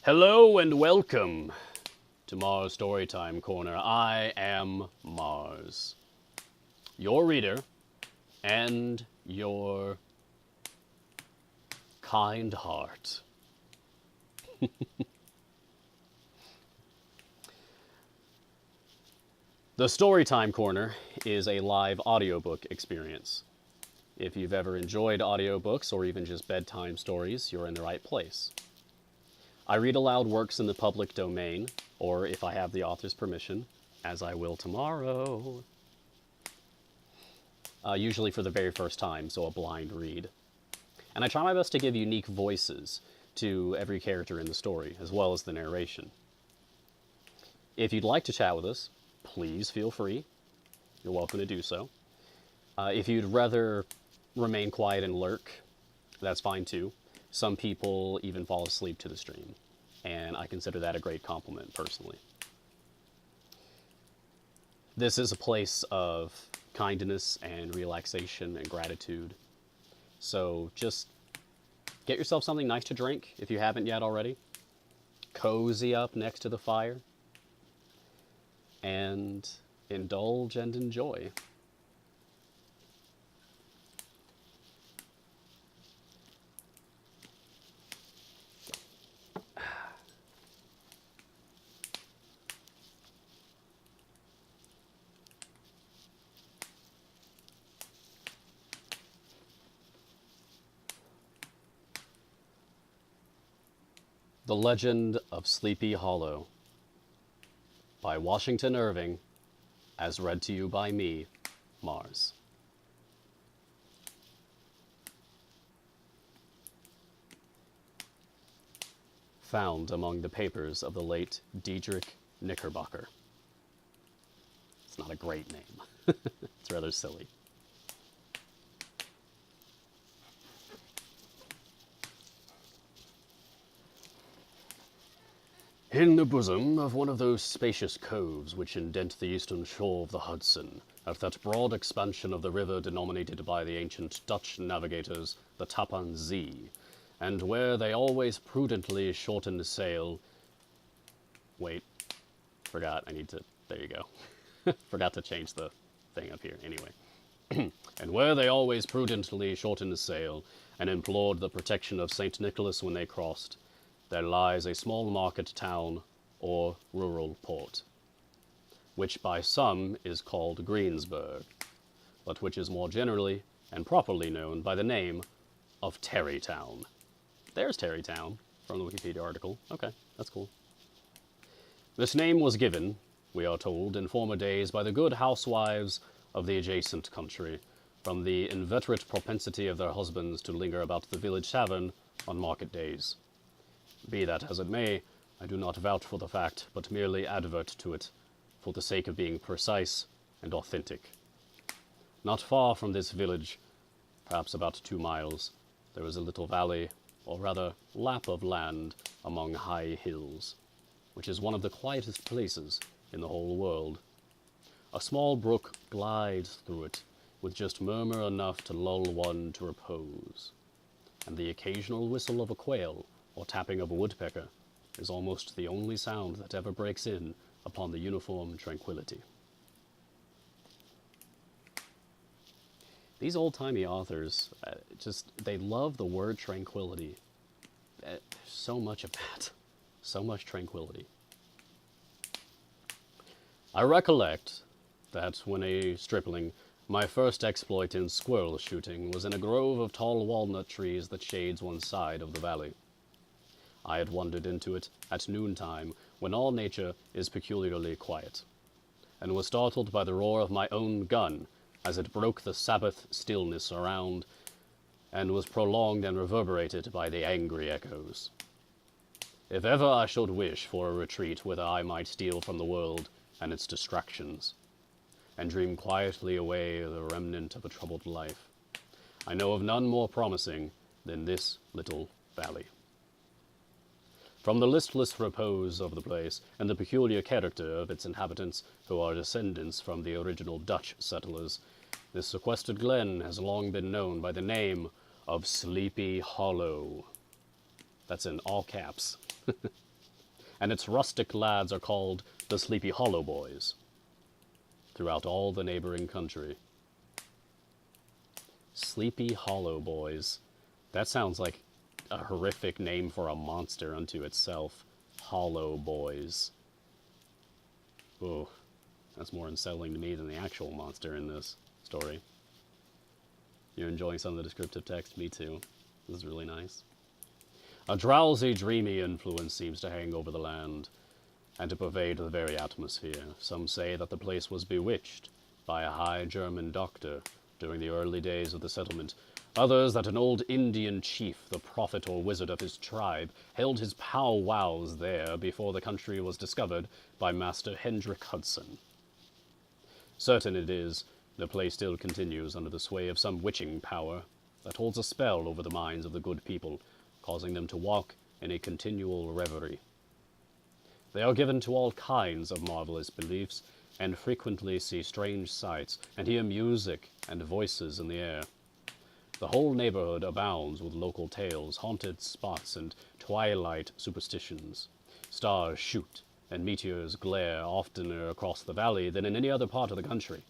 Hello and welcome to Mars Storytime Corner. I am Mars, your reader and your kind heart. The Storytime Corner is a live audiobook experience. If you've ever enjoyed audiobooks or even just bedtime stories, you're in the right place. I read aloud works in the public domain, or if I have the author's permission, as I will tomorrow. Usually for the very first time, so a blind read. And I try my best to give unique voices to every character in the story, as well as the narration. If you'd like to chat with us, please feel free. You're welcome to do so. If you'd rather remain quiet and lurk, that's fine too. Some people even fall asleep to the stream, and I consider that a great compliment personally. This is a place of kindness and relaxation and gratitude. So just get yourself something nice to drink if you haven't yet already. Cozy up next to the fire and indulge and enjoy. The Legend of Sleepy Hollow by Washington Irving, as read to you by me, Mars. Found among the papers of the late Diedrich Knickerbocker. It's not a great name. It's rather silly. In the bosom of one of those spacious coves which indent the eastern shore of the Hudson, at that broad expansion of the river denominated by the ancient Dutch navigators the Tappan Zee, and where they always prudently shortened sail... Wait, forgot, there you go. Forgot to change the thing up here, anyway. And where they always prudently shortened sail, and implored the protection of St. Nicholas when they crossed, there lies a small market town, or rural port, which by some is called Greensburg, but which is more generally and properly known by the name of Tarrytown. There's Tarrytown, from the Wikipedia article. Okay, that's cool. This name was given, we are told, in former days by the good housewives of the adjacent country, from the inveterate propensity of their husbands to linger about the village tavern on market days. Be that as it may, I do not vouch for the fact, but merely advert to it, for the sake of being precise and authentic. Not far from this village, perhaps about 2 miles, there is a little valley, or rather lap of land, among high hills, which is one of the quietest places in the whole world. A small brook glides through it, with just murmur enough to lull one to repose, and the occasional whistle of a quail or tapping of a woodpecker is almost the only sound that ever breaks in upon the uniform tranquility. These old-timey authors, they love the word tranquility. So much of that. So much tranquility. I recollect that when a stripling, my first exploit in squirrel shooting was in a grove of tall walnut trees that shades one side of the valley. I had wandered into it at noontime, when all nature is peculiarly quiet, and was startled by the roar of my own gun as it broke the Sabbath stillness around, and was prolonged and reverberated by the angry echoes. If ever I should wish for a retreat whither I might steal from the world and its distractions, and dream quietly away the remnant of a troubled life, I know of none more promising than this little valley. From the listless repose of the place, and the peculiar character of its inhabitants, who are descendants from the original Dutch settlers, this sequestered glen has long been known by the name of Sleepy Hollow. That's in all caps. and its rustic lads are called the Sleepy Hollow Boys throughout all the neighboring country. Sleepy Hollow Boys. That sounds like a horrific name for a monster unto itself. Hollow Boys. Oh, that's more unsettling to me than the actual monster in this story. You're enjoying some of the descriptive text? Me too. This is really nice. A drowsy, dreamy influence seems to hang over the land, and to pervade the very atmosphere. Some say that the place was bewitched by a high German doctor during the early days of the settlement. Others that an old Indian chief, the prophet or wizard of his tribe, held his pow-wows there before the country was discovered by Master Hendrik Hudson. Certain it is, the place still continues under the sway of some witching power that holds a spell over the minds of the good people, causing them to walk in a continual reverie. They are given to all kinds of marvelous beliefs, and frequently see strange sights, and hear music and voices in the air. The whole neighborhood abounds with local tales, haunted spots, and twilight superstitions. Stars shoot, and meteors glare oftener across the valley than in any other part of the country.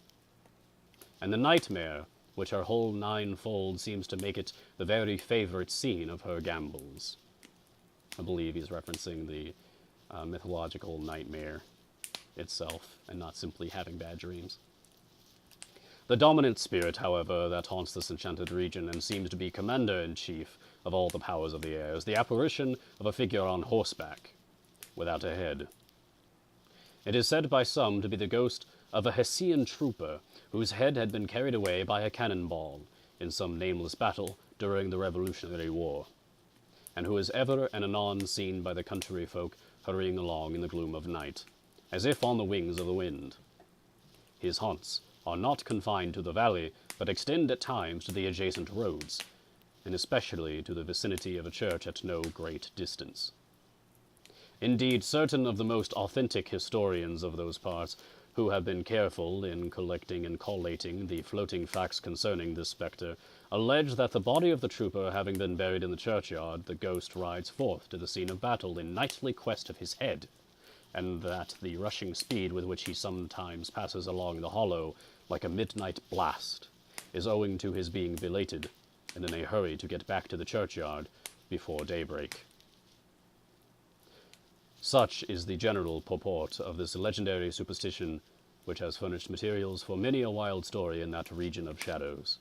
And the nightmare, which her whole ninefold seems to make it the very favorite scene of her gambols. I believe he's referencing the mythological nightmare itself, and not simply having bad dreams. The dominant spirit, however, that haunts this enchanted region and seems to be commander-in-chief of all the powers of the air is the apparition of a figure on horseback, without a head. It is said by some to be the ghost of a Hessian trooper whose head had been carried away by a cannonball in some nameless battle during the Revolutionary War, and who is ever and anon seen by the country folk hurrying along in the gloom of night, as if on the wings of the wind. His haunts are not confined to the valley, but extend at times to the adjacent roads, and especially to the vicinity of a church at no great distance. Indeed, certain of the most authentic historians of those parts, who have been careful in collecting and collating the floating facts concerning this spectre, allege that the body of the trooper having been buried in the churchyard, the ghost rides forth to the scene of battle in nightly quest of his head, and that the rushing speed with which he sometimes passes along the hollow like a midnight blast is owing to his being belated and in a hurry to get back to the churchyard before daybreak. Such is the general purport of this legendary superstition, which has furnished materials for many a wild story in that region of shadows,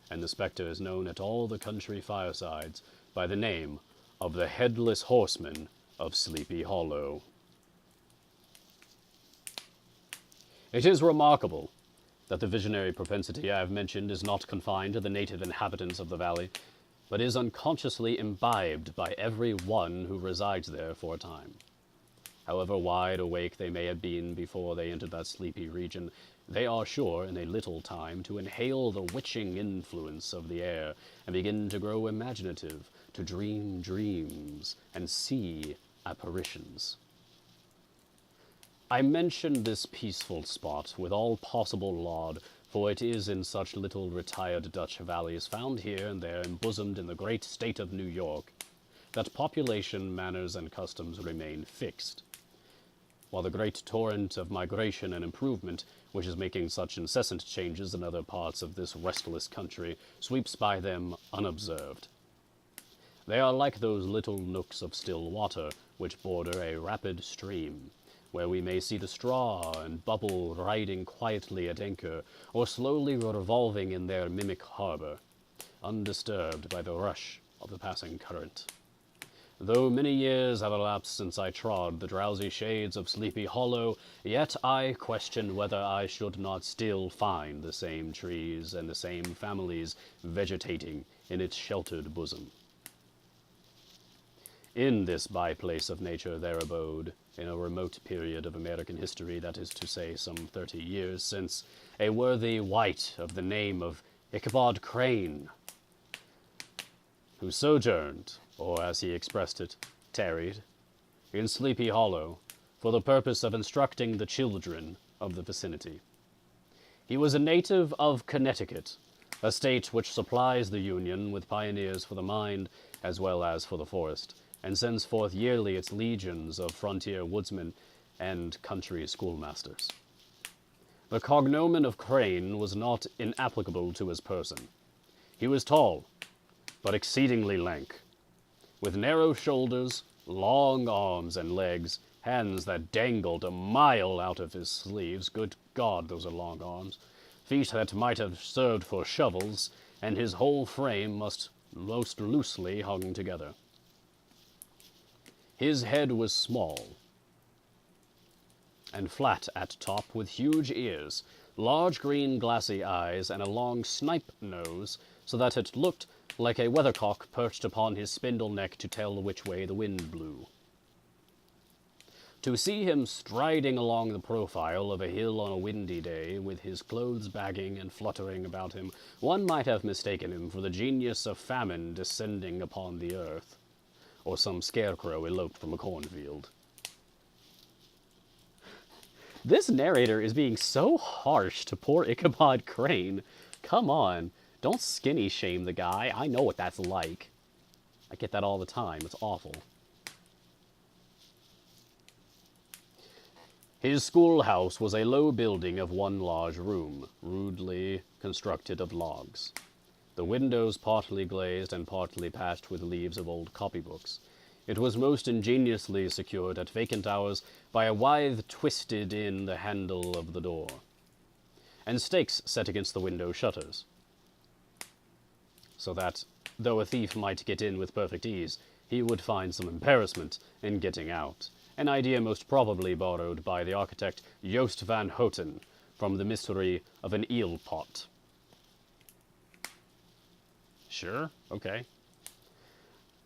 and the spectre is known at all the country firesides by the name of the Headless Horseman of Sleepy Hollow. It is remarkable that the visionary propensity I have mentioned is not confined to the native inhabitants of the valley, but is unconsciously imbibed by every one who resides there for a time. However wide awake they may have been before they entered that sleepy region, they are sure in a little time to inhale the witching influence of the air and begin to grow imaginative, to dream dreams and see apparitions. I mention this peaceful spot with all possible laud, for it is in such little retired Dutch valleys found here and there embosomed in the great state of New York, that population, manners, and customs remain fixed, while the great torrent of migration and improvement, which is making such incessant changes in other parts of this restless country, sweeps by them unobserved. They are like those little nooks of still water which border a rapid stream, where we may see the straw and bubble riding quietly at anchor, or slowly revolving in their mimic harbor, undisturbed by the rush of the passing current. Though many years have elapsed since I trod the drowsy shades of Sleepy Hollow, yet I question whether I should not still find the same trees and the same families vegetating in its sheltered bosom. In this by-place of nature there abode, in a remote period of American history, that is to say some 30 years since, a worthy wight of the name of Ichabod Crane, who sojourned, or as he expressed it, tarried, in Sleepy Hollow, for the purpose of instructing the children of the vicinity. He was a native of Connecticut, a state which supplies the Union with pioneers for the mind as well as for the forest, and sends forth yearly its legions of frontier woodsmen and country schoolmasters. The cognomen of Crane was not inapplicable to his person. He was tall, but exceedingly lank, with narrow shoulders, long arms and legs, hands that dangled a mile out of his sleeves. Good God, those are long arms. Feet that might have served for shovels, and his whole frame most loosely hung together. His head was small and flat at top, with huge ears, large green glassy eyes, and a long snipe nose, so that it looked like a weathercock perched upon his spindle neck to tell which way the wind blew. To see him striding along the profile of a hill on a windy day, with his clothes bagging and fluttering about him, one might have mistaken him for the genius of famine descending upon the earth, or some scarecrow eloped from a cornfield. This narrator is being so harsh to poor Ichabod Crane. Come on, don't skinny shame the guy. I know what that's like. I get that all the time. It's awful. His schoolhouse was a low building of one large room, rudely constructed of logs. The windows partly glazed and partly patched with leaves of old copybooks. It was most ingeniously secured at vacant hours by a withe twisted in the handle of the door, and stakes set against the window shutters, so that, though a thief might get in with perfect ease, he would find some embarrassment in getting out, an idea most probably borrowed by the architect Joost van Houten from the mystery of an eel pot. Sure, okay.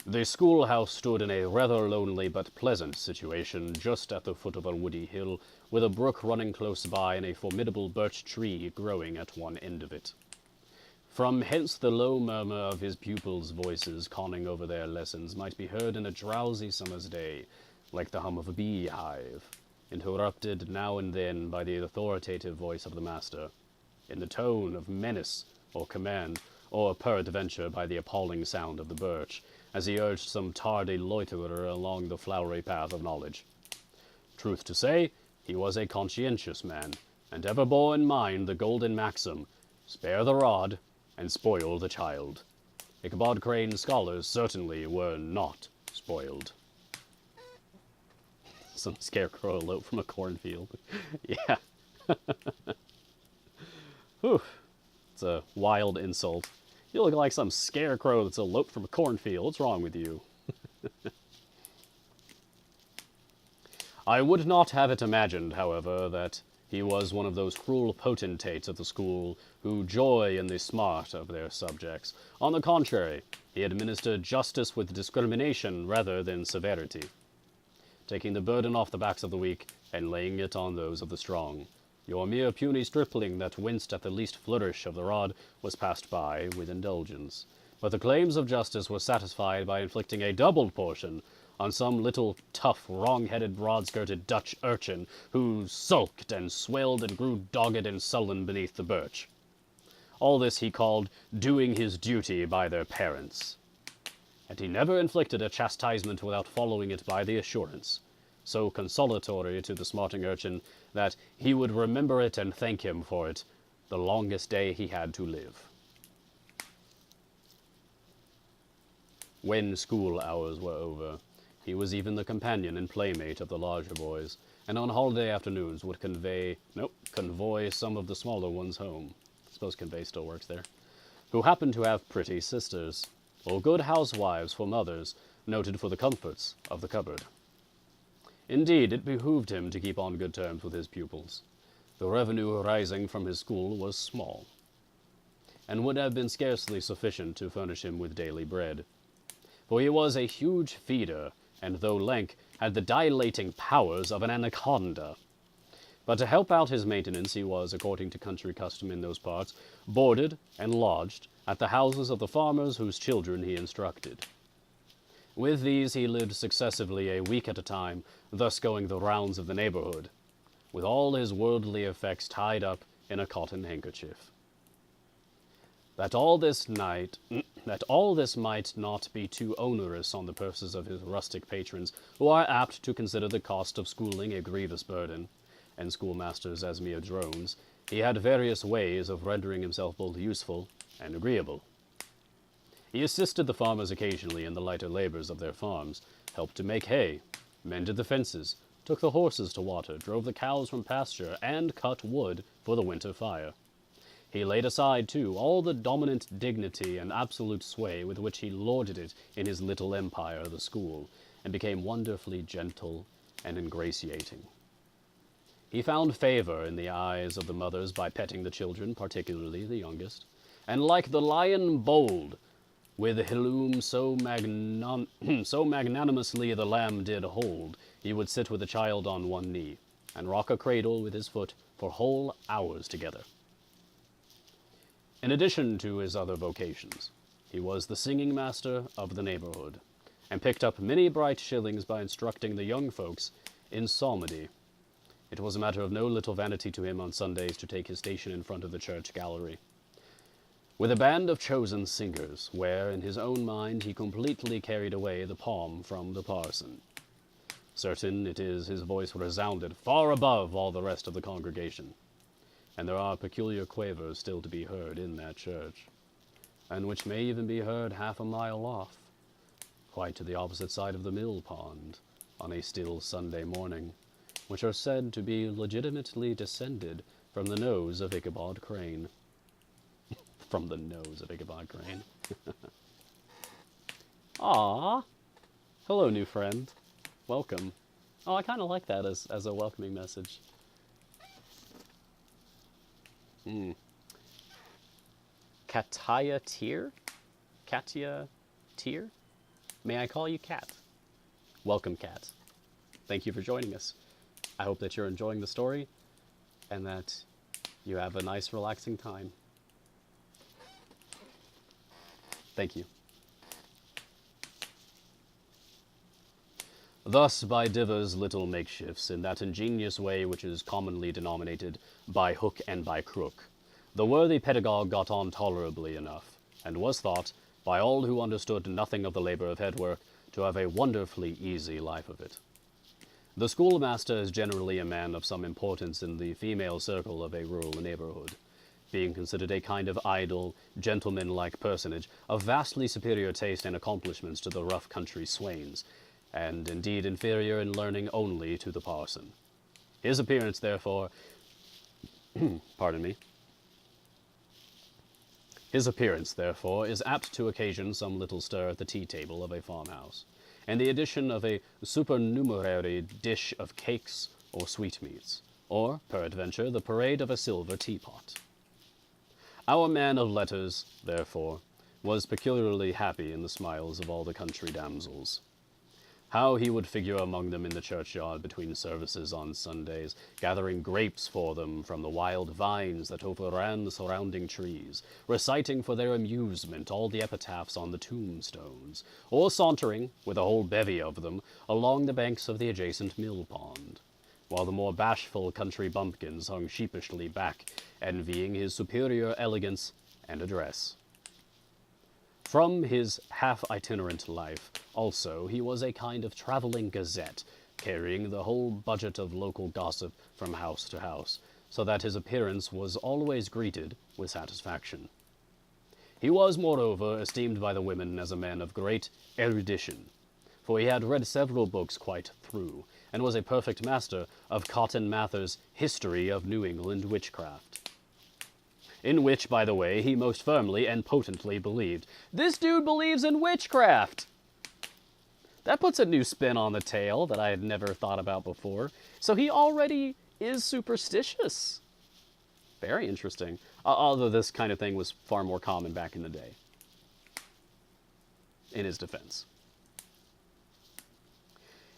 The schoolhouse stood in a rather lonely but pleasant situation just at the foot of a woody hill, with a brook running close by and a formidable birch tree growing at one end of it. From hence the low murmur of his pupils' voices conning over their lessons might be heard in a drowsy summer's day, like the hum of a beehive, interrupted now and then by the authoritative voice of the master, in the tone of menace or command, or peradventure by the appalling sound of the birch, as he urged some tardy loiterer along the flowery path of knowledge. Truth to say, he was a conscientious man, and ever bore in mind the golden maxim, spare the rod and spoil the child. Ichabod Crane's scholars certainly were not spoiled. Some scarecrow eloped from a cornfield. Yeah. Whew. It's a wild insult. You look like some scarecrow that's eloped from a cornfield. What's wrong with you? I would not have it imagined, however, that he was one of those cruel potentates of the school who joy in the smart of their subjects. On the contrary, he administered justice with discrimination rather than severity, taking the burden off the backs of the weak and laying it on those of the strong. Your mere puny stripling that winced at the least flourish of the rod was passed by with indulgence, but the claims of justice were satisfied by inflicting a doubled portion on some little tough, wrong-headed, broad-skirted Dutch urchin who sulked and swelled and grew dogged and sullen beneath the birch. All this he called doing his duty by their parents, and he never inflicted a chastisement without following it by the assurance, so consolatory to the smarting urchin, that he would remember it and thank him for it the longest day he had to live. When school hours were over, he was even the companion and playmate of the larger boys, and on holiday afternoons would convoy some of the smaller ones home. I suppose convey still works there. Who happened to have pretty sisters, or good housewives for mothers, noted for the comforts of the cupboard. Indeed, it behooved him to keep on good terms with his pupils. The revenue arising from his school was small, and would have been scarcely sufficient to furnish him with daily bread. For he was a huge feeder, and though lank, had the dilating powers of an anaconda. But to help out his maintenance, he was, according to country custom in those parts, boarded and lodged at the houses of the farmers whose children he instructed. With these he lived successively a week at a time, thus going the rounds of the neighborhood, with all his worldly effects tied up in a cotton handkerchief. that all this might not be too onerous on the purses of his rustic patrons, who are apt to consider the cost of schooling a grievous burden, and schoolmasters as mere drones, he had various ways of rendering himself both useful and agreeable. He assisted the farmers occasionally in the lighter labors of their farms, helped to make hay, mended the fences, took the horses to water, drove the cows from pasture, and cut wood for the winter fire. He laid aside, too, all the dominant dignity and absolute sway with which he lorded it in his little empire, the school, and became wonderfully gentle and ingratiating. He found favor in the eyes of the mothers by petting the children, particularly the youngest, and like the lion bold, with whom so magnanimously the lamb did hold, he would sit with the child on one knee, and rock a cradle with his foot for whole hours together. In addition to his other vocations, he was the singing master of the neighborhood, and picked up many bright shillings by instructing the young folks in psalmody. It was a matter of no little vanity to him on Sundays to take his station in front of the church gallery, with a band of chosen singers, where, in his own mind, he completely carried away the palm from the parson. Certain it is his voice resounded far above all the rest of the congregation, and there are peculiar quavers still to be heard in that church, and which may even be heard half a mile off, quite to the opposite side of the mill pond, on a still Sunday morning, which are said to be legitimately descended from the nose of Ichabod Crane. From the nose of Ichabod Crane. Aww. Hello, new friend. Welcome. Oh, I kind of like that as a welcoming message. Katya Tier? Katya Tier? May I call you Kat? Welcome, Kat. Thank you for joining us. I hope that you're enjoying the story and that you have a nice, relaxing time. Thank you. Thus, by divers little makeshifts, in that ingenious way which is commonly denominated by hook and by crook, the worthy pedagogue got on tolerably enough, and was thought, by all who understood nothing of the labor of head work, to have a wonderfully easy life of it. The schoolmaster is generally a man of some importance in the female circle of a rural neighborhood, being considered a kind of idle, gentleman-like personage of vastly superior taste and accomplishments to the rough country swains, and indeed inferior in learning only to the parson. His appearance, therefore, is apt to occasion some little stir at the tea-table of a farmhouse, and the addition of a supernumerary dish of cakes or sweetmeats, or, peradventure, the parade of a silver teapot. Our man of letters, therefore, was peculiarly happy in the smiles of all the country damsels. How he would figure among them in the churchyard between services on Sundays, gathering grapes for them from the wild vines that overran the surrounding trees, reciting for their amusement all the epitaphs on the tombstones, or sauntering, with a whole bevy of them, along the banks of the adjacent mill pond, while the more bashful country bumpkins hung sheepishly back, envying his superior elegance and address. From his half-itinerant life, also, he was a kind of traveling gazette, carrying the whole budget of local gossip from house to house, so that his appearance was always greeted with satisfaction. He was, moreover, esteemed by the women as a man of great erudition, for he had read several books quite through, and was a perfect master of Cotton Mather's History of New England Witchcraft, in which, by the way, he most firmly and potently believed. This dude believes in witchcraft! That puts a new spin on the tale that I had never thought about before. So he already is superstitious. Very interesting. Although this kind of thing was far more common back in the day. In his defense.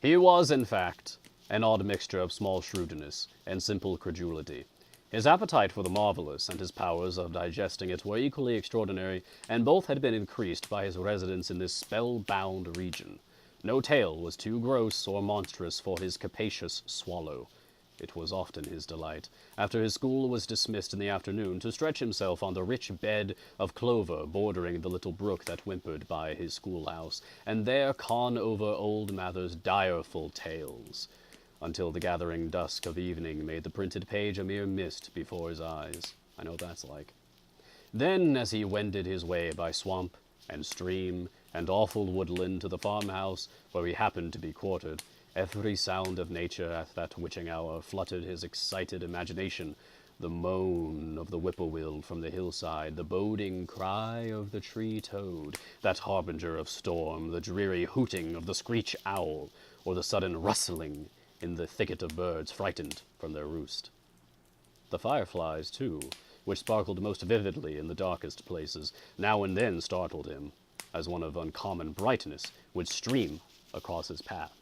He was, in fact, an odd mixture of small shrewdness and simple credulity. His appetite for the marvelous and his powers of digesting it were equally extraordinary, and both had been increased by his residence in this spell-bound region. No tale was too gross or monstrous for his capacious swallow. It was often his delight, after his school was dismissed in the afternoon, to stretch himself on the rich bed of clover bordering the little brook that whimpered by his schoolhouse, and there con over old Mather's direful tales, until the gathering dusk of evening made the printed page a mere mist before his eyes. I know what that's like. Then, as he wended his way by swamp and stream and awful woodland to the farmhouse where he happened to be quartered, every sound of nature at that witching hour fluttered his excited imagination. The moan of the whippoorwill from the hillside, the boding cry of the tree-toad, that harbinger of storm, the dreary hooting of the screech owl, or the sudden rustling in the thicket of birds frightened from their roost. The fireflies, too, which sparkled most vividly in the darkest places, now and then startled him, as one of uncommon brightness would stream across his path.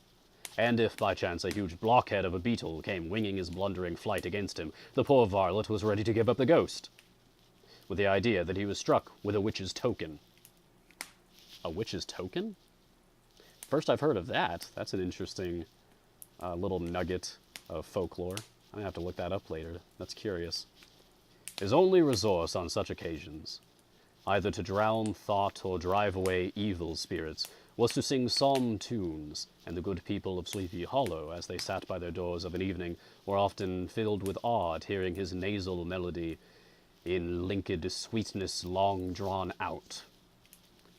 And if by chance a huge blockhead of a beetle came winging his blundering flight against him, the poor varlet was ready to give up the ghost, with the idea that he was struck with a witch's token. A witch's token? First I've heard of that. That's an interesting little nugget of folklore. I'm gonna have to look that up later. That's curious. His only resource on such occasions, either to drown thought or drive away evil spirits, was to sing psalm tunes, and the good people of Sleepy Hollow, as they sat by their doors of an evening, were often filled with awe at hearing his nasal melody in linked sweetness long drawn out,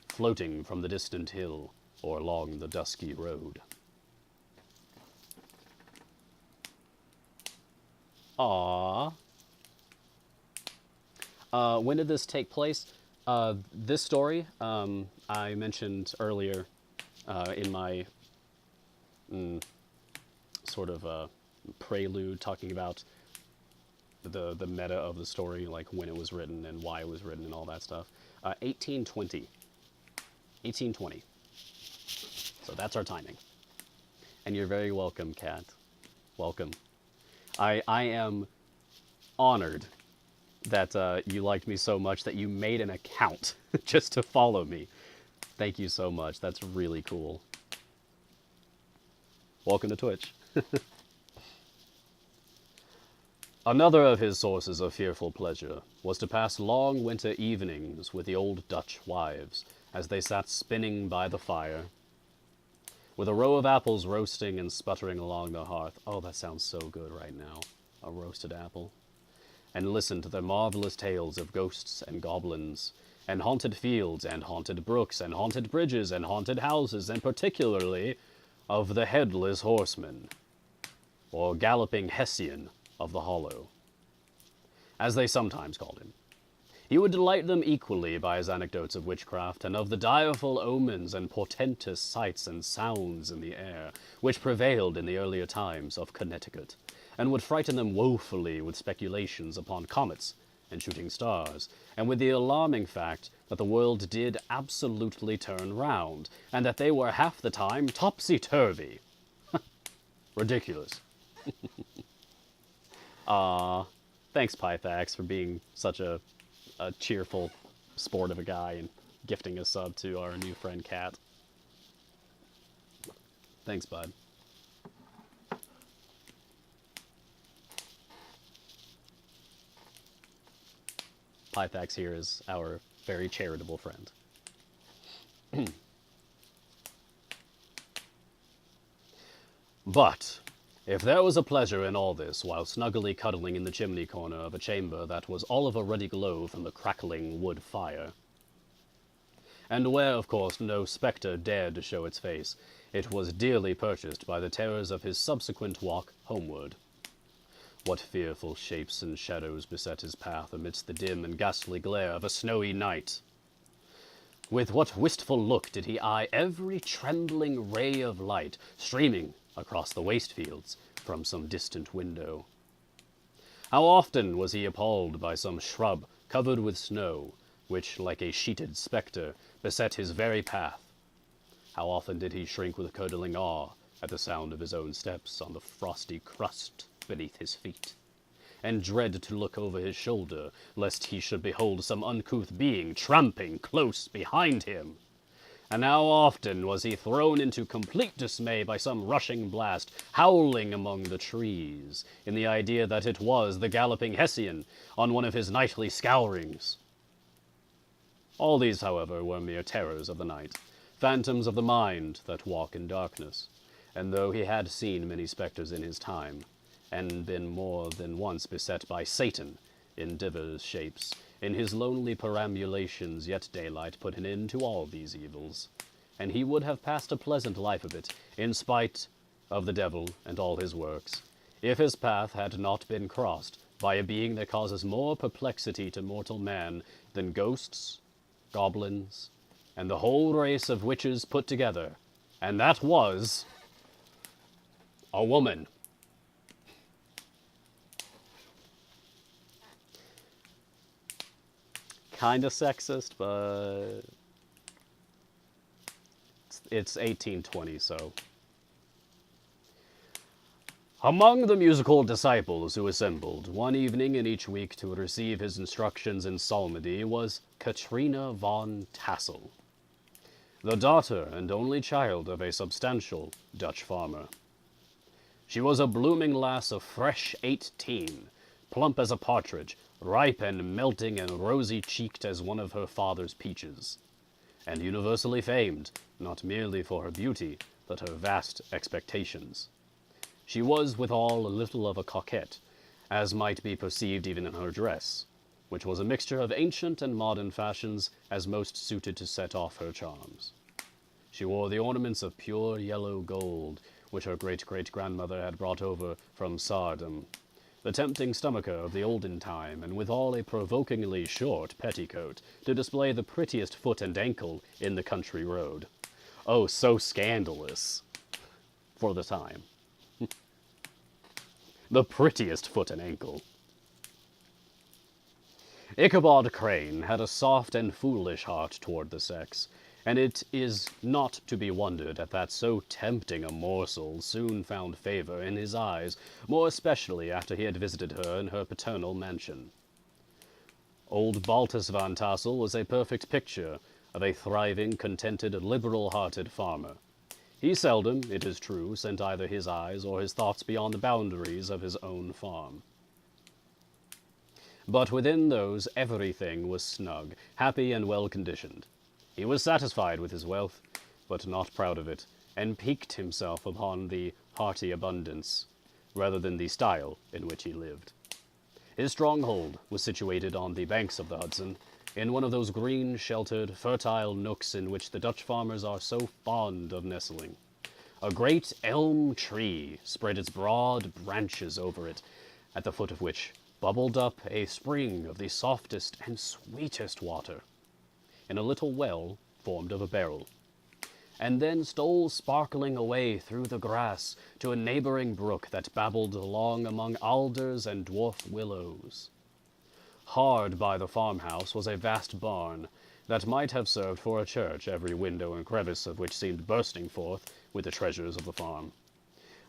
floating from the distant hill or along the dusky road. Aww. When did this take place? This story, I mentioned earlier in my sort of prelude, talking about the meta of the story, like when it was written and why it was written and all that stuff. 1820. 1820. So that's our timing. And you're very welcome, Kat. Welcome. I am honored that you liked me so much that you made an account just to follow me. Thank you so much. That's really cool. Welcome to Twitch. Another of his sources of fearful pleasure was to pass long winter evenings with the old Dutch wives, as they sat spinning by the fire, with a row of apples roasting and sputtering along the hearth. Oh, that sounds so good right now. A roasted apple. And listened to their marvelous tales of ghosts and goblins, and haunted fields, and haunted brooks, and haunted bridges, and haunted houses, and particularly of the Headless Horseman, or Galloping Hessian of the Hollow, as they sometimes called him. He would delight them equally by his anecdotes of witchcraft, and of the direful omens and portentous sights and sounds in the air, which prevailed in the earlier times of Connecticut, and would frighten them woefully with speculations upon comets and shooting stars, and with the alarming fact that the world did absolutely turn round, and that they were half the time topsy-turvy. Ridiculous. Thanks, Pythax, for being such a cheerful sport of a guy and gifting a sub to our new friend Kat. Thanks, bud. Pythax here is our very charitable friend. But if there was a pleasure in all this, while snuggly cuddling in the chimney corner of a chamber that was all of a ruddy glow from the crackling wood fire, and where, of course, no spectre dared to show its face, it was dearly purchased by the terrors of his subsequent walk homeward. What fearful shapes and shadows beset his path amidst the dim and ghastly glare of a snowy night! With what wistful look did he eye every trembling ray of light streaming across the waste fields from some distant window. How often was he appalled by some shrub covered with snow, which, like a sheeted spectre, beset his very path. How often did he shrink with curdling awe at the sound of his own steps on the frosty crust beneath his feet, and dread to look over his shoulder, lest he should behold some uncouth being tramping close behind him. And how often was he thrown into complete dismay by some rushing blast, howling among the trees, in the idea that it was the galloping Hessian on one of his nightly scourings. All these, however, were mere terrors of the night, phantoms of the mind that walk in darkness. And though he had seen many spectres in his time, and been more than once beset by Satan in divers shapes, in his lonely perambulations yet daylight put an end to all these evils, and he would have passed a pleasant life of it, in spite of the devil and all his works, if his path had not been crossed by a being that causes more perplexity to mortal man than ghosts, goblins, and the whole race of witches put together, and that was a woman. Kind of sexist, but it's 1820, so. Among the musical disciples who assembled one evening in each week to receive his instructions in psalmody was Katrina von Tassel, the daughter and only child of a substantial Dutch farmer. She was a blooming lass of fresh 18, plump as a partridge, ripe and melting and rosy-cheeked as one of her father's peaches, and universally famed, not merely for her beauty, but her vast expectations. She was withal a little of a coquette, as might be perceived even in her dress, which was a mixture of ancient and modern fashions as most suited to set off her charms. She wore the ornaments of pure yellow gold, which her great-great-grandmother had brought over from Saardam, the tempting stomacher of the olden time, and withal a provokingly short petticoat to display the prettiest foot and ankle in the country road. Oh, so scandalous for the time. The prettiest foot and ankle. Ichabod Crane had a soft and foolish heart toward the sex, and it is not to be wondered at that so tempting a morsel soon found favor in his eyes, more especially after he had visited her in her paternal mansion. Old Baltus van Tassel was a perfect picture of a thriving, contented, liberal-hearted farmer. He seldom, it is true, sent either his eyes or his thoughts beyond the boundaries of his own farm. But within those everything was snug, happy, and well-conditioned. He was satisfied with his wealth, but not proud of it, and piqued himself upon the hearty abundance, rather than the style in which he lived. His stronghold was situated on the banks of the Hudson, in one of those green, sheltered, fertile nooks in which the Dutch farmers are so fond of nestling. A great elm tree spread its broad branches over it, at the foot of which bubbled up a spring of the softest and sweetest water, in a little well formed of a barrel, and then stole sparkling away through the grass to a neighboring brook that babbled along among alders and dwarf willows. Hard by the farmhouse was a vast barn that might have served for a church, every window and crevice of which seemed bursting forth with the treasures of the farm.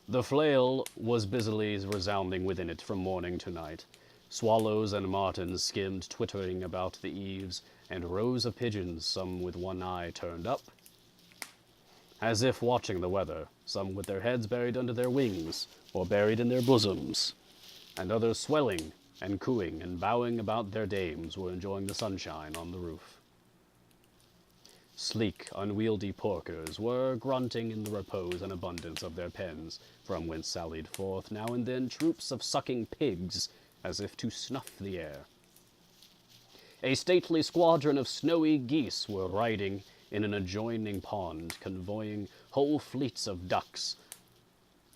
The flail was busily resounding within it from morning to night. Swallows and martins skimmed twittering about the eaves, and rows of pigeons, some with one eye turned up, as if watching the weather, some with their heads buried under their wings, or buried in their bosoms, and others swelling and cooing and bowing about their dames, were enjoying the sunshine on the roof. Sleek, unwieldy porkers were grunting in the repose and abundance of their pens, from whence sallied forth now and then troops of sucking pigs, as if to snuff the air. A stately squadron of snowy geese were riding in an adjoining pond, convoying whole fleets of ducks.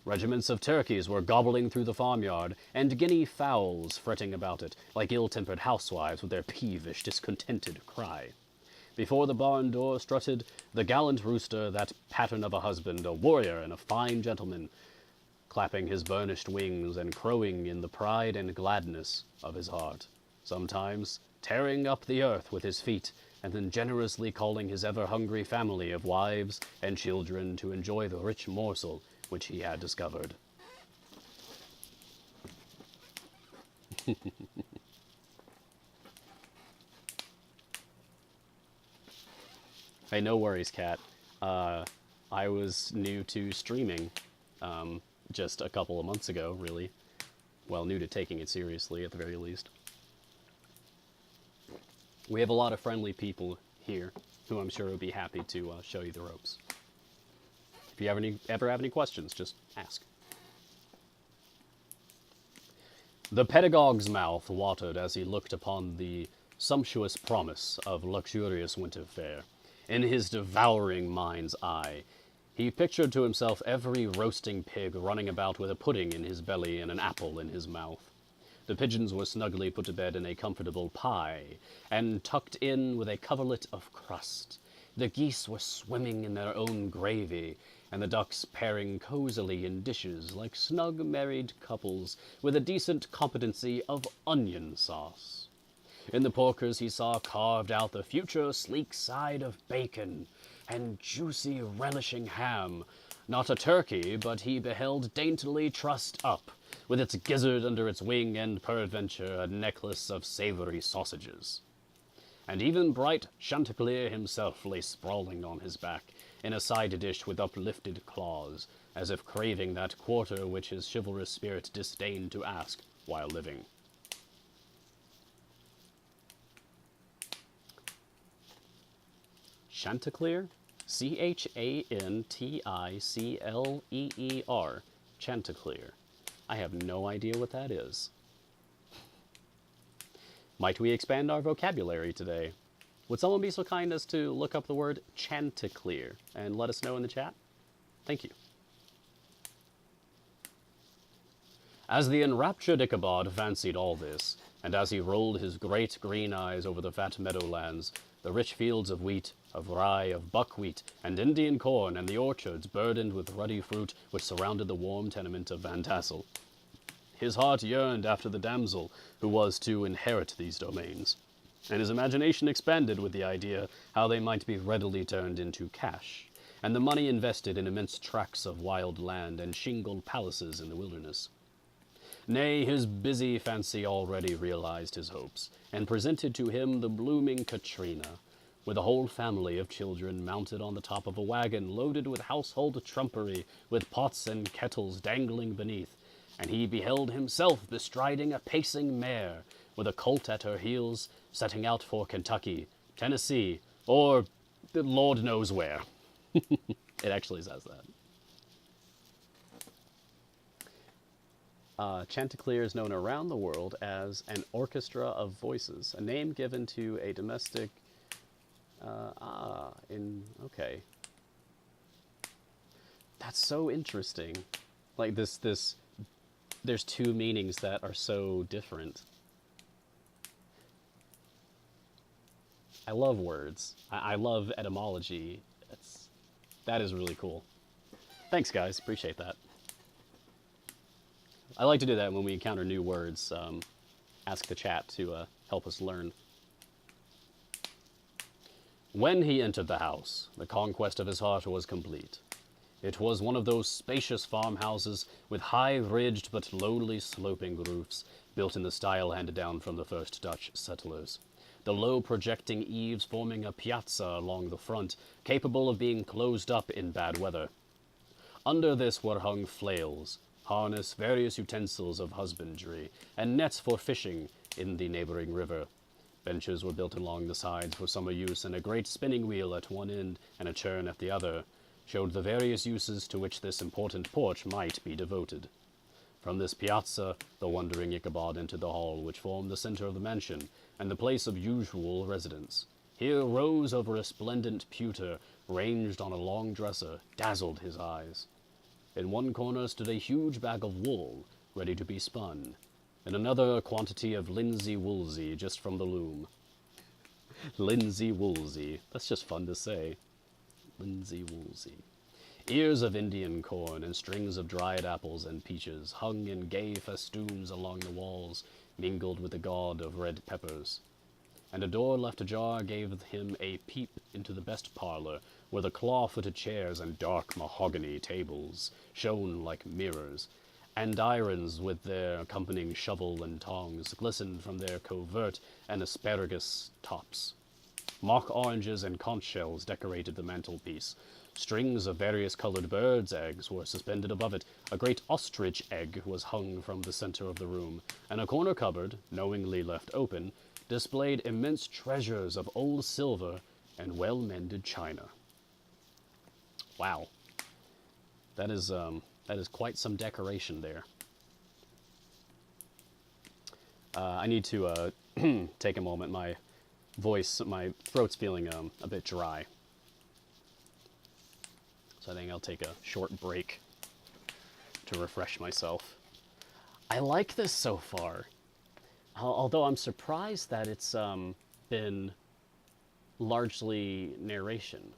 Regiments of turkeys were gobbling through the farmyard, and guinea fowls fretting about it, like ill-tempered housewives with their peevish, discontented cry. Before the barn door strutted the gallant rooster, that pattern of a husband, a warrior and a fine gentleman, clapping his burnished wings and crowing in the pride and gladness of his heart, sometimes tearing up the earth with his feet, and then generously calling his ever-hungry family of wives and children to enjoy the rich morsel which he had discovered. Hey, no worries, Kat. I was new to streaming just a couple of months ago, really. Well, new to taking it seriously, at the very least. We have a lot of friendly people here who I'm sure would be happy to show you the ropes. If you ever have any questions, just ask. The pedagogue's mouth watered as he looked upon the sumptuous promise of luxurious winter fare. In his devouring mind's eye, he pictured to himself every roasting pig running about with a pudding in his belly and an apple in his mouth. The pigeons were snugly put to bed in a comfortable pie, and tucked in with a coverlet of crust. The geese were swimming in their own gravy, and the ducks pairing cosily in dishes like snug married couples with a decent competency of onion sauce. In the porkers he saw carved out the future sleek side of bacon and juicy relishing ham, not a turkey, but he beheld daintily trussed up, with its gizzard under its wing and peradventure a necklace of savory sausages. And even bright Chanticleer himself lay sprawling on his back, in a side dish with uplifted claws, as if craving that quarter which his chivalrous spirit disdained to ask while living. Chanticleer? Chanticleer. Chanticleer. I have no idea what that is. Might we expand our vocabulary today? Would someone be so kind as to look up the word Chanticleer and let us know in the chat? Thank you. As the enraptured Ichabod fancied all this, and as he rolled his great green eyes over the fat meadowlands, the rich fields of wheat, of rye, of buckwheat, and Indian corn, and the orchards burdened with ruddy fruit which surrounded the warm tenement of Van Tassel, his heart yearned after the damsel who was to inherit these domains, and his imagination expanded with the idea how they might be readily turned into cash, and the money invested in immense tracts of wild land and shingled palaces in the wilderness. Nay, his busy fancy already realized his hopes, and presented to him the blooming Katrina, with a whole family of children mounted on the top of a wagon loaded with household trumpery, with pots and kettles dangling beneath, and he beheld himself bestriding a pacing mare, with a colt at her heels, setting out for Kentucky, Tennessee, or the Lord knows where. It actually says that. Chanticleer is known around the world as an orchestra of voices, a name given to a domestic... okay. That's so interesting. Like, there's two meanings that are so different. I love words. I love etymology. That is really cool. Thanks, guys. Appreciate that. I like to do that when we encounter new words. Ask the chat to help us learn. When he entered the house, the conquest of his heart was complete. It was one of those spacious farmhouses with high-ridged but lowly sloping roofs, built in the style handed down from the first Dutch settlers. The low projecting eaves forming a piazza along the front, capable of being closed up in bad weather. Under this were hung flails, harness, various utensils of husbandry, and nets for fishing in the neighboring river. Benches were built along the sides for summer use, and a great spinning wheel at one end and a churn at the other showed the various uses to which this important porch might be devoted. From this piazza, the wondering Ichabod entered the hall which formed the center of the mansion, and the place of usual residence. Here rows of resplendent pewter, ranged on a long dresser, dazzled his eyes. In one corner stood a huge bag of wool, ready to be spun. In another, a quantity of linsey-woolsey, just from the loom. Linsey-woolsey. That's just fun to say. Linsey-woolsey. Ears of Indian corn and strings of dried apples and peaches hung in gay festoons along the walls, mingled with the gaud of red peppers. And a door left ajar gave him a peep into the best parlor, where the claw-footed chairs and dark mahogany tables shone like mirrors, and irons with their accompanying shovel and tongs glistened from their covert and asparagus tops. Mock oranges and conch shells decorated the mantelpiece. Strings of various colored birds' eggs were suspended above it. A great ostrich egg was hung from the center of the room, and a corner cupboard, knowingly left open, displayed immense treasures of old silver and well-mended china. Wow. That is quite some decoration there. I need to take a moment. My throat's feeling a bit dry. So I think I'll take a short break to refresh myself. I like this so far. Although I'm surprised that it's been largely narration.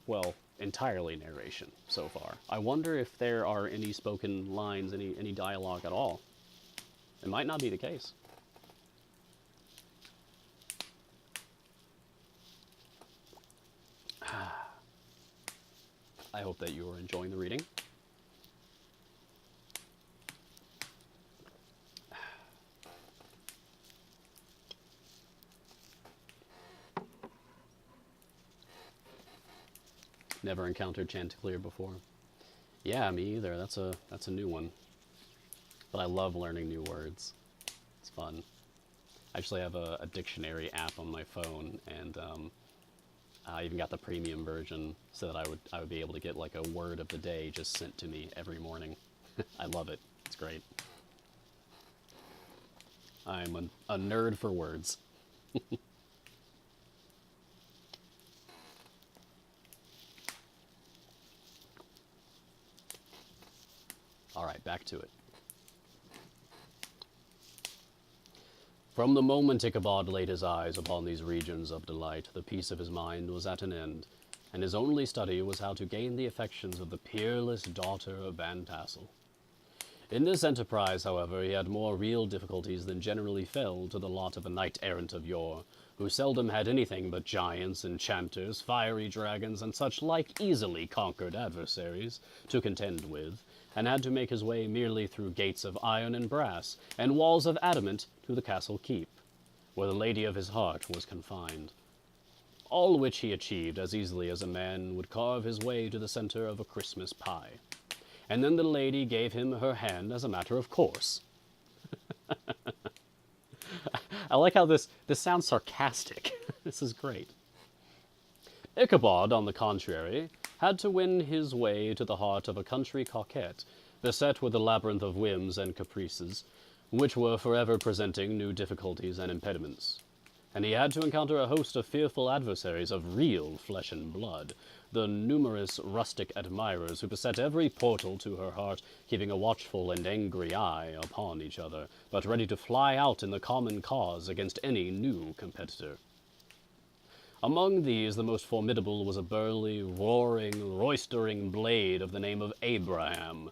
Well, entirely narration so far. I wonder if there are any spoken lines, any dialogue at all. It might not be the case. I hope that you are enjoying the reading. Never encountered Chanticleer before. Yeah, me either. That's a new one. But I love learning new words. It's fun. I actually have a dictionary app on my phone, and I even got the premium version so that I would be able to get like a word of the day just sent to me every morning. I love it. It's great. I'm a nerd for words. All right, back to it. From the moment Ichabod laid his eyes upon these regions of delight, the peace of his mind was at an end, and his only study was how to gain the affections of the peerless daughter of Van Tassel. In this enterprise, however, he had more real difficulties than generally fell to the lot of a knight-errant of yore, who seldom had anything but giants, enchanters, fiery dragons, and such like easily conquered adversaries to contend with, and had to make his way merely through gates of iron and brass, and walls of adamant to the castle keep, where the lady of his heart was confined. All which he achieved as easily as a man would carve his way to the center of a Christmas pie. And then the lady gave him her hand as a matter of course. I like how this sounds sarcastic. This is great. Ichabod, on the contrary, had to win his way to the heart of a country coquette, beset with a labyrinth of whims and caprices, which were forever presenting new difficulties and impediments. And he had to encounter a host of fearful adversaries of real flesh and blood, the numerous rustic admirers who beset every portal to her heart, keeping a watchful and angry eye upon each other, but ready to fly out in the common cause against any new competitor. Among these, the most formidable was a burly, roaring, roistering blade of the name of Abraham,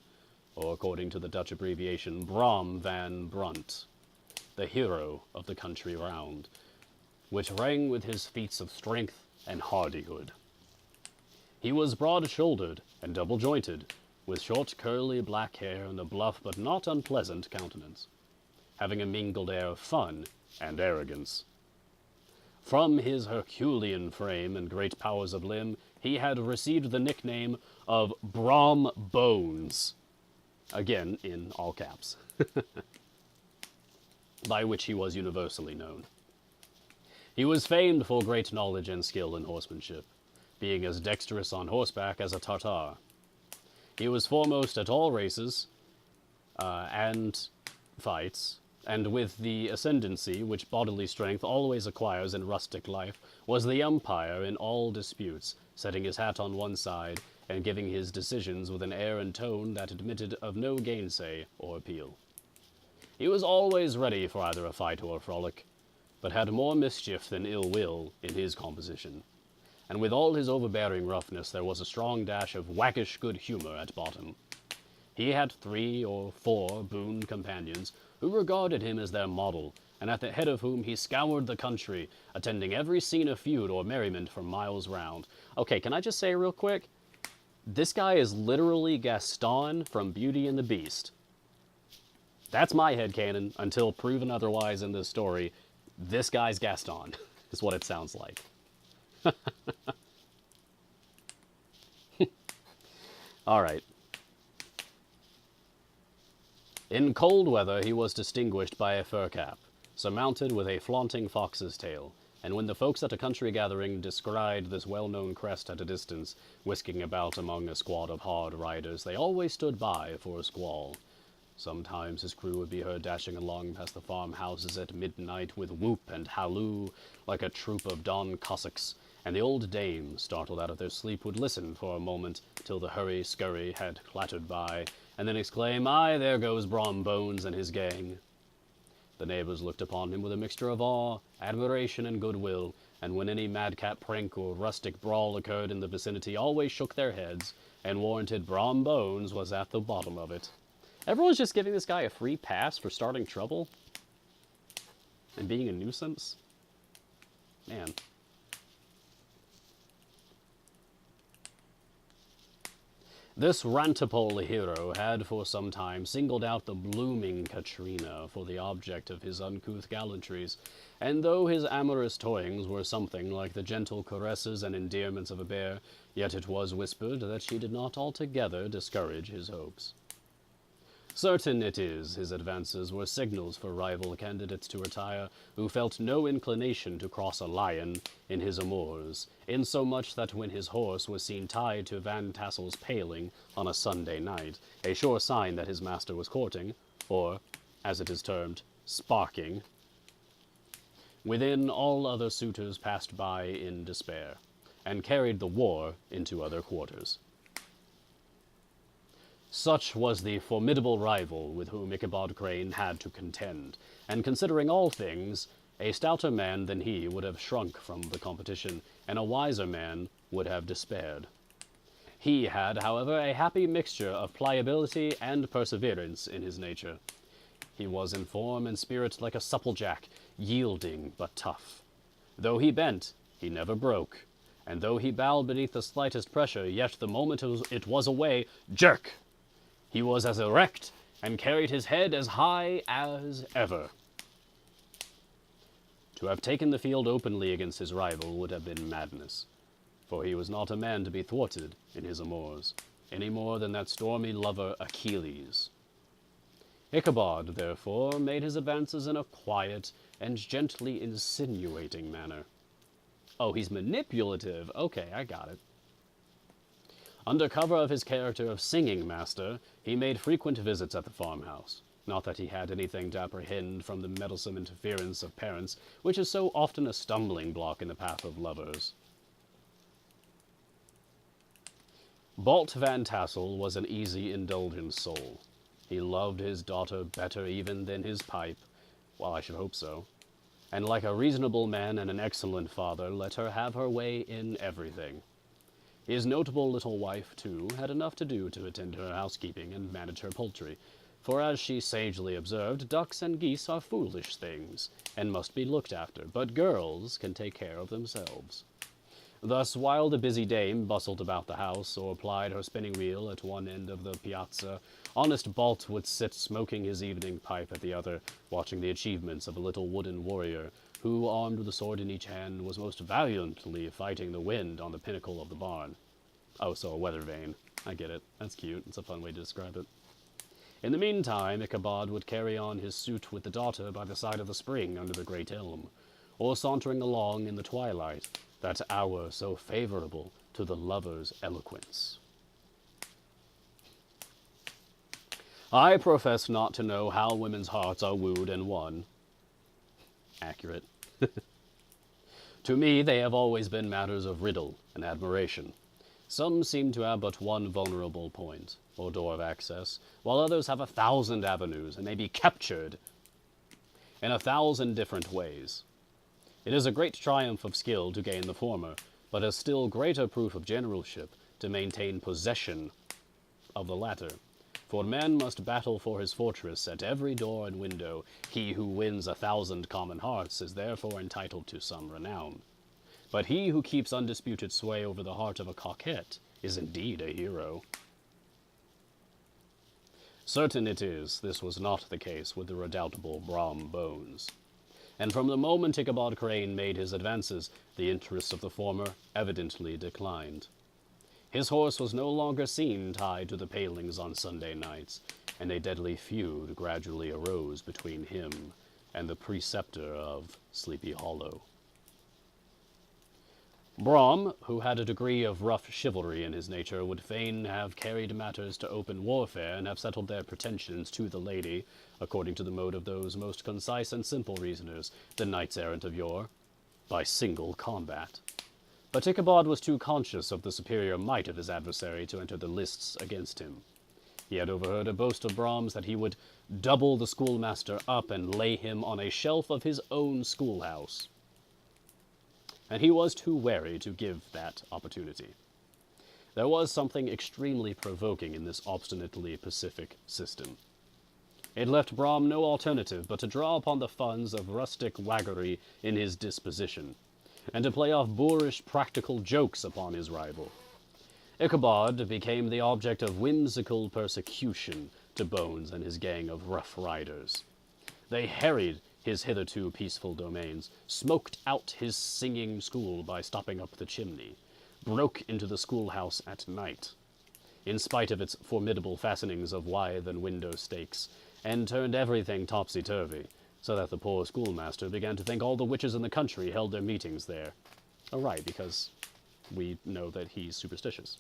or according to the Dutch abbreviation, Brom van Brunt, the hero of the country round, which rang with his feats of strength and hardihood. He was broad-shouldered and double-jointed, with short curly black hair and a bluff but not unpleasant countenance, having a mingled air of fun and arrogance. From his Herculean frame and great powers of limb, he had received the nickname of Brom Bones, again in all caps, by which he was universally known. He was famed for great knowledge and skill in horsemanship, being as dexterous on horseback as a Tartar. He was foremost at all races and fights, and with the ascendancy which bodily strength always acquires in rustic life, was the umpire in all disputes, setting his hat on one side and giving his decisions with an air and tone that admitted of no gainsay or appeal. He was always ready for either a fight or a frolic, but had more mischief than ill will in his composition, and with all his overbearing roughness there was a strong dash of waggish good humor at bottom. He had 3 or 4 boon companions who regarded him as their model, and at the head of whom he scoured the country, attending every scene of feud or merriment for miles round. Okay, can I just say real quick? This guy is literally Gaston from Beauty and the Beast. That's my headcanon, until proven otherwise in this story. This guy's Gaston, is what it sounds like. All right. In cold weather he was distinguished by a fur cap, surmounted with a flaunting fox's tail, and when the folks at a country gathering descried this well-known crest at a distance, whisking about among a squad of hard riders, they always stood by for a squall. Sometimes his crew would be heard dashing along past the farmhouses at midnight with whoop and halloo like a troop of Don Cossacks, and the old dame, startled out of their sleep, would listen for a moment till the hurry-scurry had clattered by, and then exclaim, "Aye, there goes Brom Bones and his gang." The neighbors looked upon him with a mixture of awe, admiration, and goodwill, and when any madcap prank or rustic brawl occurred in the vicinity, always shook their heads and warranted Brom Bones was at the bottom of it. Everyone's just giving this guy a free pass for starting trouble and being a nuisance. Man. This rantipole hero had for some time singled out the blooming Katrina for the object of his uncouth gallantries, and though his amorous toyings were something like the gentle caresses and endearments of a bear, yet it was whispered that she did not altogether discourage his hopes. Certain it is his advances were signals for rival candidates to retire, who felt no inclination to cross a lion in his amours, insomuch that when his horse was seen tied to Van Tassel's paling on a Sunday night, a sure sign that his master was courting, or, as it is termed, sparking, within all other suitors passed by in despair, and carried the war into other quarters. Such was the formidable rival with whom Ichabod Crane had to contend, and considering all things, a stouter man than he would have shrunk from the competition, and a wiser man would have despaired. He had, however, a happy mixture of pliability and perseverance in his nature. He was in form and spirit like a supplejack, yielding but tough. Though he bent, he never broke, and though he bowed beneath the slightest pressure, yet the moment it was away, jerk! He was as erect, and carried his head as high as ever. To have taken the field openly against his rival would have been madness, for he was not a man to be thwarted in his amours, any more than that stormy lover Achilles. Ichabod, therefore, made his advances in a quiet and gently insinuating manner. Oh, he's manipulative. Okay, I got it. Under cover of his character of singing master, he made frequent visits at the farmhouse. Not that he had anything to apprehend from the meddlesome interference of parents, which is so often a stumbling block in the path of lovers. Balt Van Tassel was an easy, indulgent soul. He loved his daughter better even than his pipe. Well, I should hope so. And like a reasonable man and an excellent father, let her have her way in everything. His notable little wife, too, had enough to do to attend her housekeeping and manage her poultry, for as she sagely observed, ducks and geese are foolish things, and must be looked after, but girls can take care of themselves. Thus, while the busy dame bustled about the house, or plied her spinning wheel at one end of the piazza, honest Balt would sit smoking his evening pipe at the other, watching the achievements of a little wooden warrior, who, armed with a sword in each hand, was most valiantly fighting the wind on the pinnacle of the barn. Oh, so a weather vane. I get it. That's cute. It's a fun way to describe it. In the meantime, Ichabod would carry on his suit with the daughter by the side of the spring under the great elm, or sauntering along in the twilight, that hour so favorable to the lover's eloquence. I profess not to know how women's hearts are wooed and won. Accurate. To me, they have always been matters of riddle and admiration. Some seem to have but one vulnerable point, or door of access, while others have 1,000 avenues and may be captured in 1,000 different ways. It is a great triumph of skill to gain the former, but a still greater proof of generalship to maintain possession of the latter. For man must battle for his fortress at every door and window. He who wins 1,000 common hearts is therefore entitled to some renown. But he who keeps undisputed sway over the heart of a coquette is indeed a hero. Certain it is, this was not the case with the redoubtable Brom Bones. and from the moment Ichabod Crane made his advances, the interest of the former evidently declined. His horse was no longer seen tied to the palings on Sunday nights, and a deadly feud gradually arose between him and the preceptor of Sleepy Hollow. Brom, who had a degree of rough chivalry in his nature, would fain have carried matters to open warfare and have settled their pretensions to the lady, according to the mode of those most concise and simple reasoners, the knights-errant of yore, by single combat. But Ichabod was too conscious of the superior might of his adversary to enter the lists against him. He had overheard a boast of Brom's that he would double the schoolmaster up and lay him on a shelf of his own schoolhouse, and he was too wary to give that opportunity. There was something extremely provoking in this obstinately pacific system. It left Brom no alternative but to draw upon the funds of rustic waggery in his disposition, and to play off boorish practical jokes upon his rival. Ichabod became the object of whimsical persecution to Bones and his gang of rough riders. They harried his hitherto peaceful domains, smoked out his singing school by stopping up the chimney, broke into the schoolhouse at night, in spite of its formidable fastenings of withe and window stakes, and turned everything topsy-turvy, so that the poor schoolmaster began to think all the witches in the country held their meetings there. Oh, right, because we know that he's superstitious.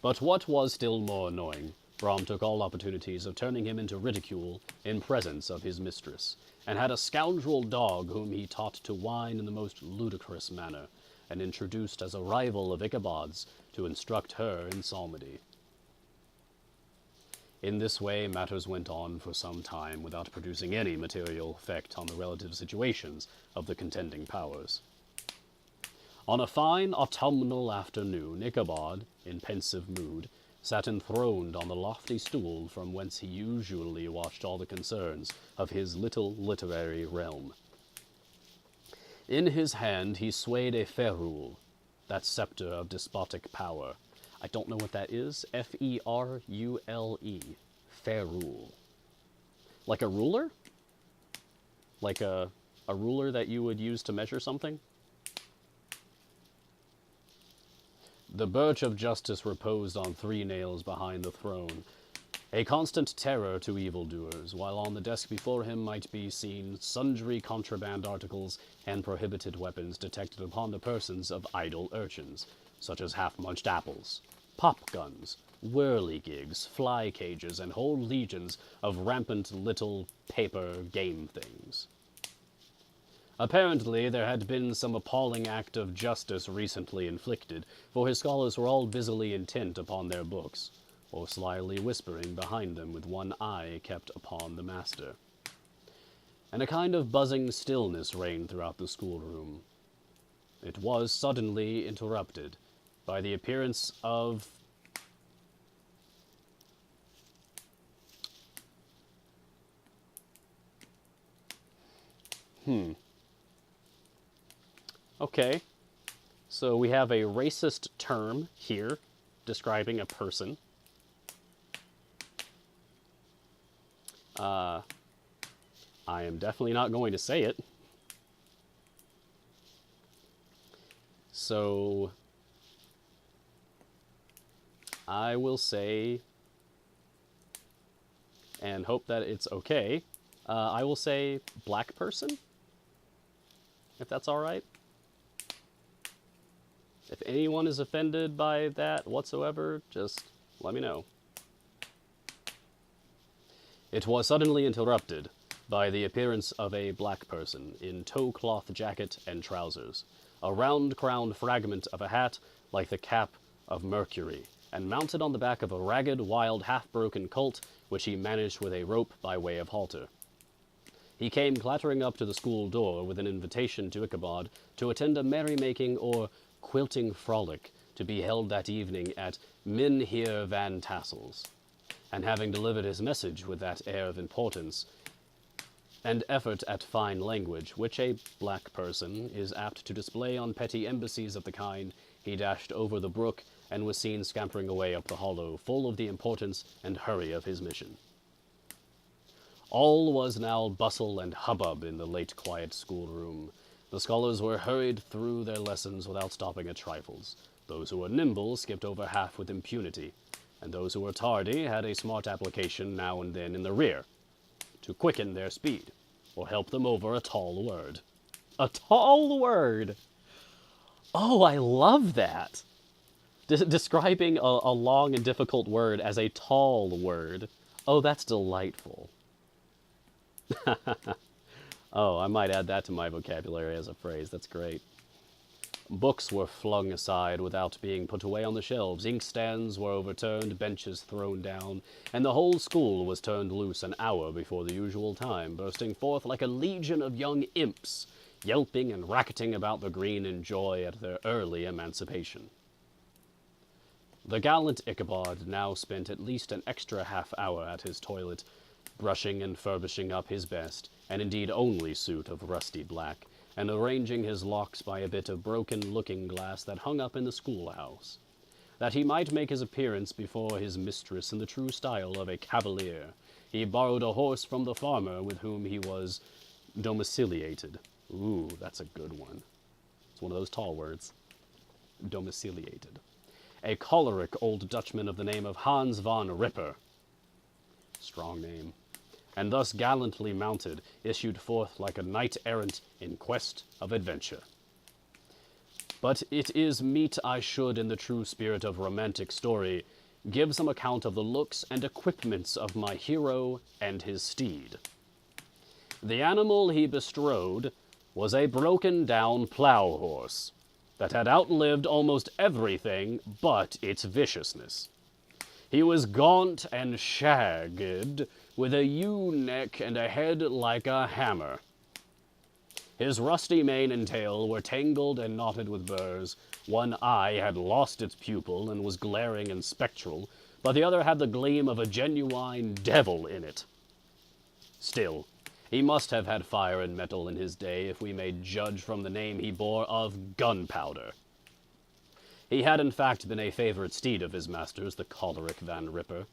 But what was still more annoying, Brom took all opportunities of turning him into ridicule in presence of his mistress, and had a scoundrel dog whom he taught to whine in the most ludicrous manner, and introduced as a rival of Ichabod's to instruct her in psalmody. In this way matters went on for some time without producing any material effect on the relative situations of the contending powers. On a fine autumnal afternoon, Ichabod, in pensive mood, sat enthroned on the lofty stool from whence he usually watched all the concerns of his little literary realm. In his hand he swayed a ferule, that scepter of despotic power. I don't know what that is. F-E-R-U-L-E. Ferule. Like a ruler? Like a ruler that you would use to measure something? The birch of justice reposed on 3 nails behind the throne, a constant terror to evildoers, while on the desk before him might be seen sundry contraband articles and prohibited weapons detected upon the persons of idle urchins, such as half-munched apples, pop guns, whirligigs, fly cages, and whole legions of rampant little paper game things. Apparently, there had been some appalling act of justice recently inflicted, for his scholars were all busily intent upon their books, or slyly whispering behind them with one eye kept upon the master. And a kind of buzzing stillness reigned throughout the schoolroom. It was suddenly interrupted by the appearance of Okay, so we have a racist term here describing a person. I am definitely not going to say it. So I will say, and hope that it's okay, I will say black person, if that's all right. If anyone is offended by that whatsoever, just let me know. It was suddenly interrupted by the appearance of a black person in tow-cloth jacket and trousers, a round-crowned fragment of a hat like the cap of Mercury, and mounted on the back of a ragged, wild, half-broken colt, which he managed with a rope by way of halter. He came clattering up to the school door with an invitation to Ichabod to attend a merrymaking or quilting frolic to be held that evening at Mynheer Van Tassel's, and having delivered his message with that air of importance and effort at fine language which a black person is apt to display on petty embassies of the kind, he dashed over the brook and was seen scampering away up the hollow, full of the importance and hurry of his mission. All was now bustle and hubbub in the late quiet schoolroom. The scholars were hurried through their lessons without stopping at trifles. Those who were nimble skipped over half with impunity, and those who were tardy had a smart application now and then in the rear, to quicken their speed, or help them over a tall word. A tall word! Oh, I love that! Describing a long and difficult word as a tall word. Oh, that's delightful. Oh, I might add that to my vocabulary as a phrase. That's great. Books were flung aside without being put away on the shelves. Inkstands were overturned, benches thrown down, and the whole school was turned loose an hour before the usual time, bursting forth like a legion of young imps, yelping and racketing about the green in joy at their early emancipation. The gallant Ichabod now spent at least an extra half-hour at his toilet, brushing and furbishing up his best, and indeed only suit of rusty black, and arranging his locks by a bit of broken looking-glass that hung up in the schoolhouse, that he might make his appearance before his mistress in the true style of a cavalier. He borrowed a horse from the farmer with whom he was domiciliated. Ooh, that's a good one. It's one of those tall words. Domiciliated. A choleric old Dutchman of the name of Hans van Ripper. Strong name. And thus gallantly mounted, issued forth like a knight-errant in quest of adventure. But it is meet I should, in the true spirit of romantic story, give some account of the looks and equipments of my hero and his steed. The animal he bestrode was a broken-down plough horse that had outlived almost everything but its viciousness. He was gaunt and shagged, with a ewe-neck and a head like a hammer. His rusty mane and tail were tangled and knotted with burrs. One eye had lost its pupil and was glaring and spectral, but the other had the gleam of a genuine devil in it. Still, he must have had fire and metal in his day, if we may judge from the name he bore of Gunpowder. He had in fact been a favorite steed of his master's, the choleric Van Ripper,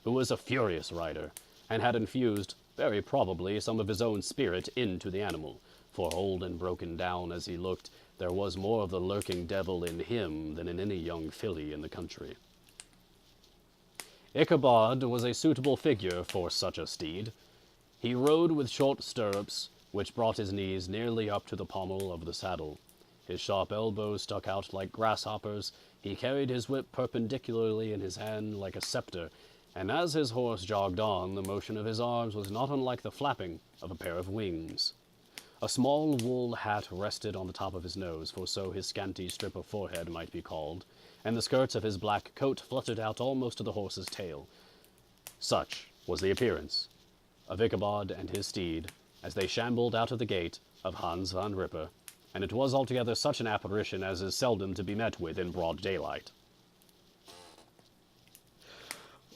who was a furious rider, and had infused, very probably, some of his own spirit into the animal, for old and broken down as he looked, there was more of the lurking devil in him than in any young filly in the country. Ichabod was a suitable figure for such a steed. He rode with short stirrups, which brought his knees nearly up to the pommel of the saddle. His sharp elbows stuck out like grasshoppers. He carried his whip perpendicularly in his hand like a scepter, and as his horse jogged on, the motion of his arms was not unlike the flapping of a pair of wings. A small wool hat rested on the top of his nose, for so his scanty strip of forehead might be called, and the skirts of his black coat fluttered out almost to the horse's tail. Such was the appearance of Ichabod and his steed as they shambled out of the gate of Hans van Ripper, and it was altogether such an apparition as is seldom to be met with in broad daylight.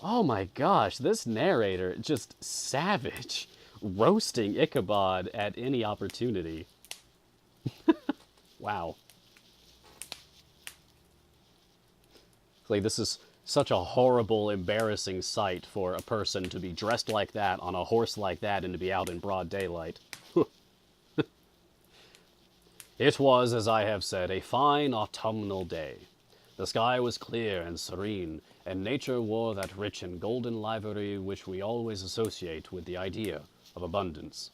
Oh my gosh, this narrator, just savage, roasting Ichabod at any opportunity. Wow. Like, this is such a horrible, embarrassing sight for a person to be dressed like that, on a horse like that, and to be out in broad daylight. It was, as I have said, a fine autumnal day. The sky was clear and serene, and nature wore that rich and golden livery which we always associate with the idea of abundance.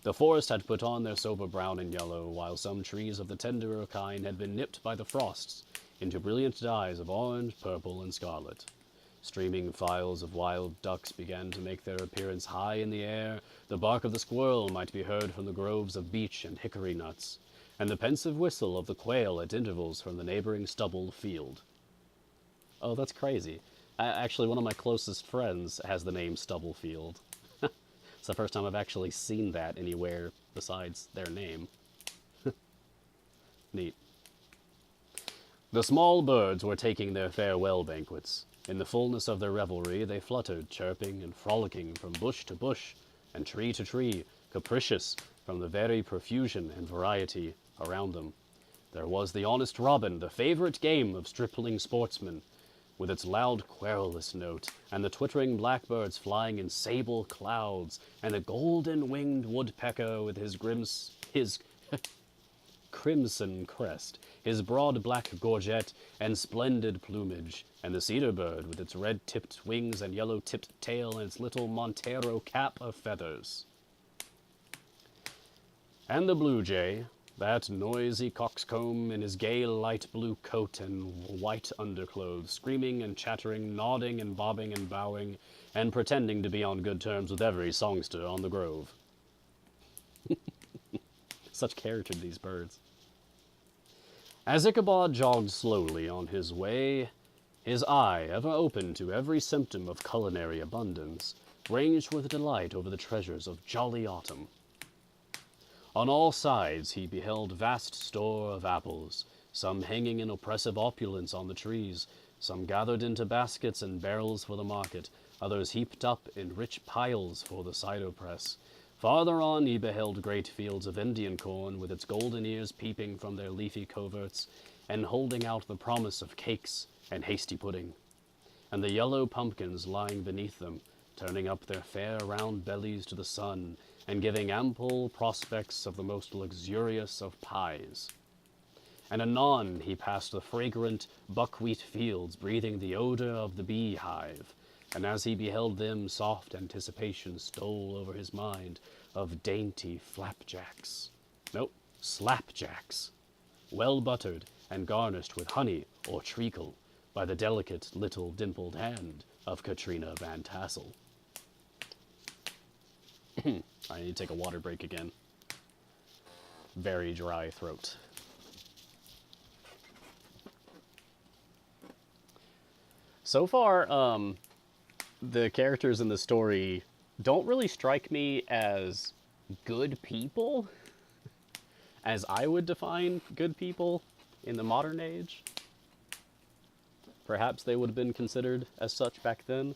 The forest had put on their sober brown and yellow, while some trees of the tenderer kind had been nipped by the frosts into brilliant dyes of orange, purple, and scarlet. Streaming files of wild ducks began to make their appearance high in the air. The bark of the squirrel might be heard from the groves of beech and hickory nuts, and the pensive whistle of the quail at intervals from the neighboring stubble field. Oh, that's crazy. Actually, one of my closest friends has the name Stubblefield. It's the first time I've actually seen that anywhere besides their name. Neat. The small birds were taking their farewell banquets. In the fullness of their revelry, they fluttered, chirping and frolicking from bush to bush and tree to tree, capricious from the very profusion and variety around them. There was the honest robin, the favorite game of stripling sportsmen, with its loud querulous note, and the twittering blackbirds flying in sable clouds, and the golden-winged woodpecker with his crimson crest, his broad black gorget and splendid plumage, and the cedar bird with its red-tipped wings and yellow-tipped tail and its little Montero cap of feathers. And the blue jay, that noisy coxcomb in his gay light blue coat and white underclothes, screaming and chattering, nodding and bobbing and bowing, and pretending to be on good terms with every songster on the grove. Such character, these birds. As Ichabod jogged slowly on his way, his eye, ever open to every symptom of culinary abundance, ranged with delight over the treasures of jolly autumn. On all sides he beheld vast store of apples, some hanging in oppressive opulence on the trees, some gathered into baskets and barrels for the market, others heaped up in rich piles for the cider press. Farther on he beheld great fields of Indian corn, with its golden ears peeping from their leafy coverts, and holding out the promise of cakes and hasty pudding, and the yellow pumpkins lying beneath them, turning up their fair round bellies to the sun, and giving ample prospects of the most luxurious of pies. And anon he passed the fragrant buckwheat fields, breathing the odor of the beehive, and as he beheld them, soft anticipation stole over his mind of dainty slapjacks, well buttered and garnished with honey or treacle by the delicate little dimpled hand of Katrina Van Tassel. I need to take a water break again. Very dry throat. So far, the characters in the story don't really strike me as good people, as I would define good people in the modern age. Perhaps they would have been considered as such back then.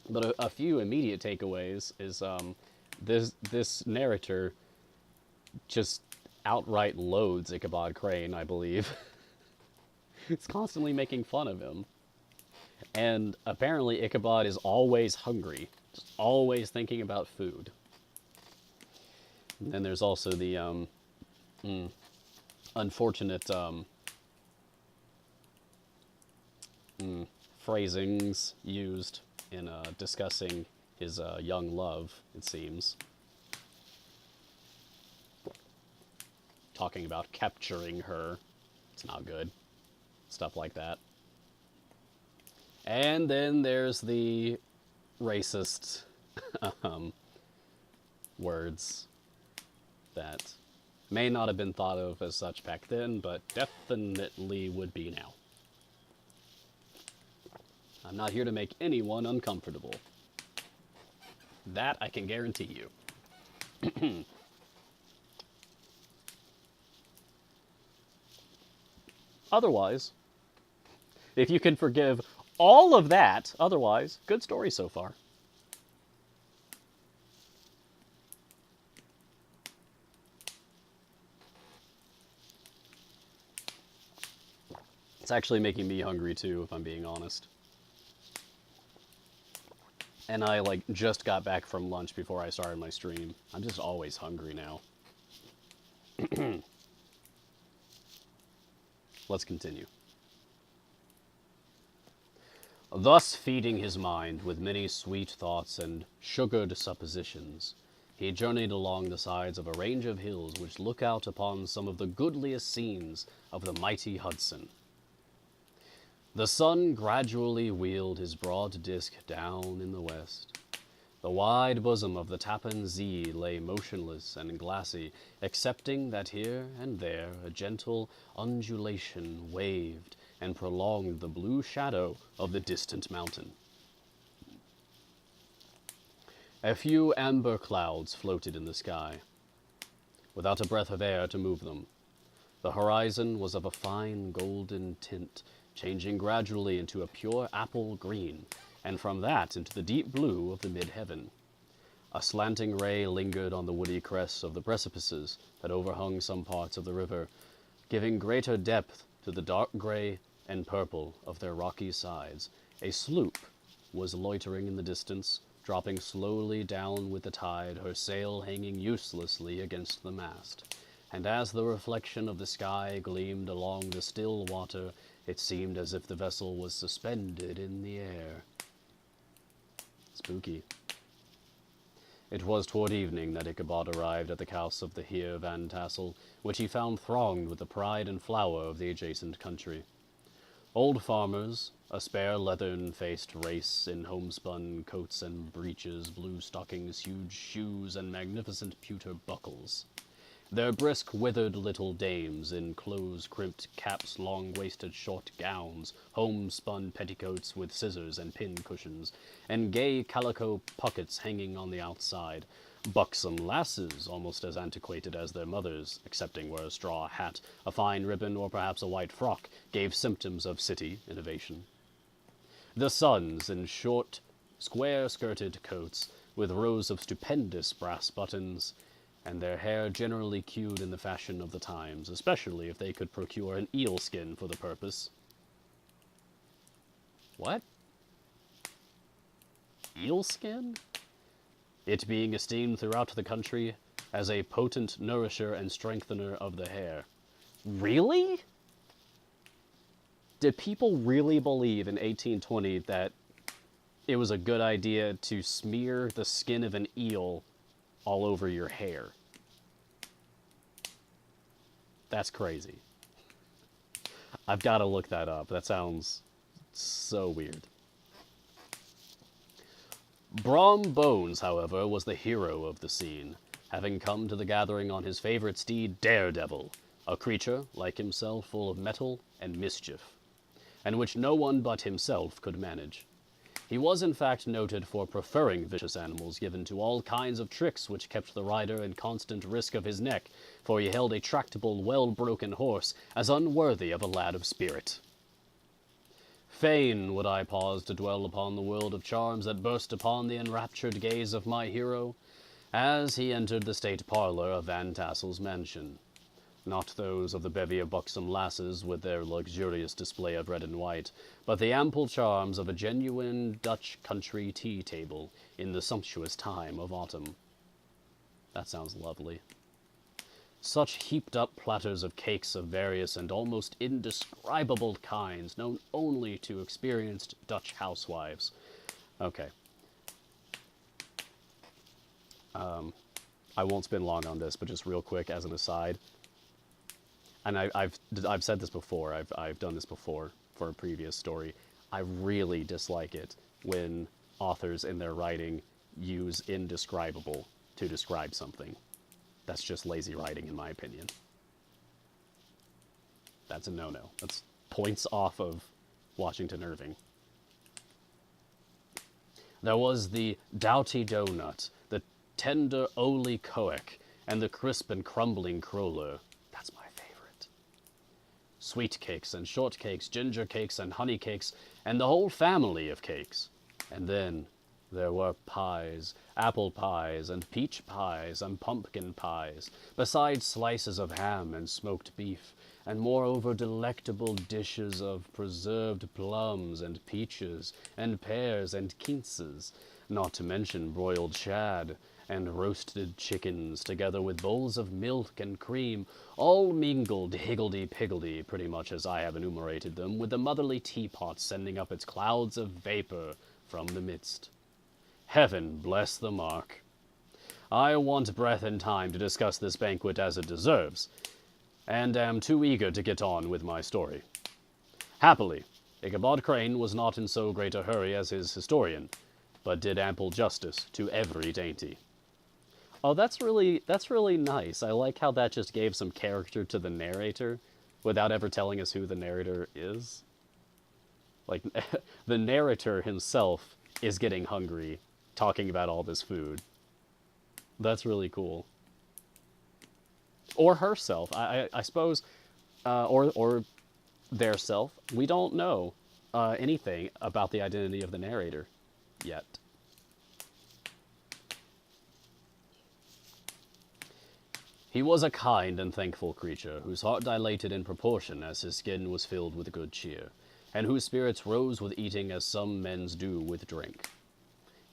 But a few immediate takeaways is this narrator just outright loathes Ichabod Crane, I believe. It's constantly making fun of him. And apparently Ichabod is always hungry, just always thinking about food. And then there's also the unfortunate phrasings used in discussing his young love, it seems. Talking about capturing her. It's not good. Stuff like that. And then there's the racist words that may not have been thought of as such back then, but definitely would be now. I'm not here to make anyone uncomfortable. That I can guarantee you. Otherwise, if you can forgive all of that, otherwise, good story so far. It's actually making me hungry too, if I'm being honest. And I, just got back from lunch before I started my stream. I'm just always hungry now. Let's continue. Thus feeding his mind with many sweet thoughts and sugared suppositions, he journeyed along the sides of a range of hills which look out upon some of the goodliest scenes of the mighty Hudson. The sun gradually wheeled his broad disk down in the west. The wide bosom of the Tappan Zee lay motionless and glassy, excepting that here and there a gentle undulation waved and prolonged the blue shadow of the distant mountain. A few amber clouds floated in the sky, without a breath of air to move them. The horizon was of a fine golden tint, changing gradually into a pure apple green, and from that into the deep blue of the mid-heaven. A slanting ray lingered on the woody crests of the precipices that overhung some parts of the river, giving greater depth to the dark gray and purple of their rocky sides, a sloop was loitering in the distance, dropping slowly down with the tide, her sail hanging uselessly against the mast. And as the reflection of the sky gleamed along the still water, it seemed as if the vessel was suspended in the air. Spooky. It was toward evening that Ichabod arrived at the house of the Heer Van Tassel, which he found thronged with the pride and flower of the adjacent country. Old farmers, a spare leathern-faced race in homespun coats and breeches, blue stockings, huge shoes, and magnificent pewter buckles. Their brisk, withered little dames in close-crimped caps, long-waisted short gowns, homespun petticoats with scissors and pin-cushions, and gay calico pockets hanging on the outside. Buxom lasses, almost as antiquated as their mothers, excepting where a straw hat, a fine ribbon, or perhaps a white frock, gave symptoms of city innovation. The sons, in short, square-skirted coats, with rows of stupendous brass buttons, and their hair generally queued in the fashion of the times, especially if they could procure an eel skin for the purpose. What? Eel skin? It being esteemed throughout the country as a potent nourisher and strengthener of the hair. Really? Did people really believe in 1820 that it was a good idea to smear the skin of an eel all over your hair? That's crazy. I've got to look that up. That sounds so weird. Brom Bones, however, was the hero of the scene, having come to the gathering on his favorite steed, Daredevil, a creature, like himself, full of mettle and mischief, and which no one but himself could manage. He was in fact noted for preferring vicious animals, given to all kinds of tricks which kept the rider in constant risk of his neck, for he held a tractable, well-broken horse as unworthy of a lad of spirit. Fain would I pause to dwell upon the world of charms that burst upon the enraptured gaze of my hero, as he entered the state parlor of Van Tassel's mansion. Not those of the bevy of buxom lasses with their luxurious display of red and white, but the ample charms of a genuine Dutch country tea table in the sumptuous time of autumn. That sounds lovely. Such heaped-up platters of cakes of various and almost indescribable kinds, known only to experienced Dutch housewives. Okay. I won't spend long on this, but just real quick as an aside. And I've said this before. I've done this before for a previous story. I really dislike it when authors in their writing use indescribable to describe something. That's just lazy writing, in my opinion. That's a no-no. That's points off of Washington Irving. There was the doughty doughnut, the tender oly coec, and the crisp and crumbling cruller. That's my favorite. Sweet cakes and short cakes, ginger cakes and honey cakes, and the whole family of cakes. And then there were pies, apple pies, and peach pies, and pumpkin pies, besides slices of ham and smoked beef, and moreover delectable dishes of preserved plums and peaches, and pears and quinces, not to mention broiled shad, and roasted chickens, together with bowls of milk and cream, all mingled higgledy-piggledy, pretty much as I have enumerated them, with the motherly teapot sending up its clouds of vapor from the midst. Heaven bless the mark. I want breath and time to discuss this banquet as it deserves, and am too eager to get on with my story. Happily, Ichabod Crane was not in so great a hurry as his historian, but did ample justice to every dainty. Oh, that's really nice. I like how that just gave some character to the narrator without ever telling us who the narrator is. Like, the narrator himself is getting hungry talking about all this food. That's really cool. Or herself, I suppose, or their self. We don't know anything about the identity of the narrator yet. He was a kind and thankful creature, whose heart dilated in proportion as his skin was filled with good cheer, and whose spirits rose with eating as some men's do with drink.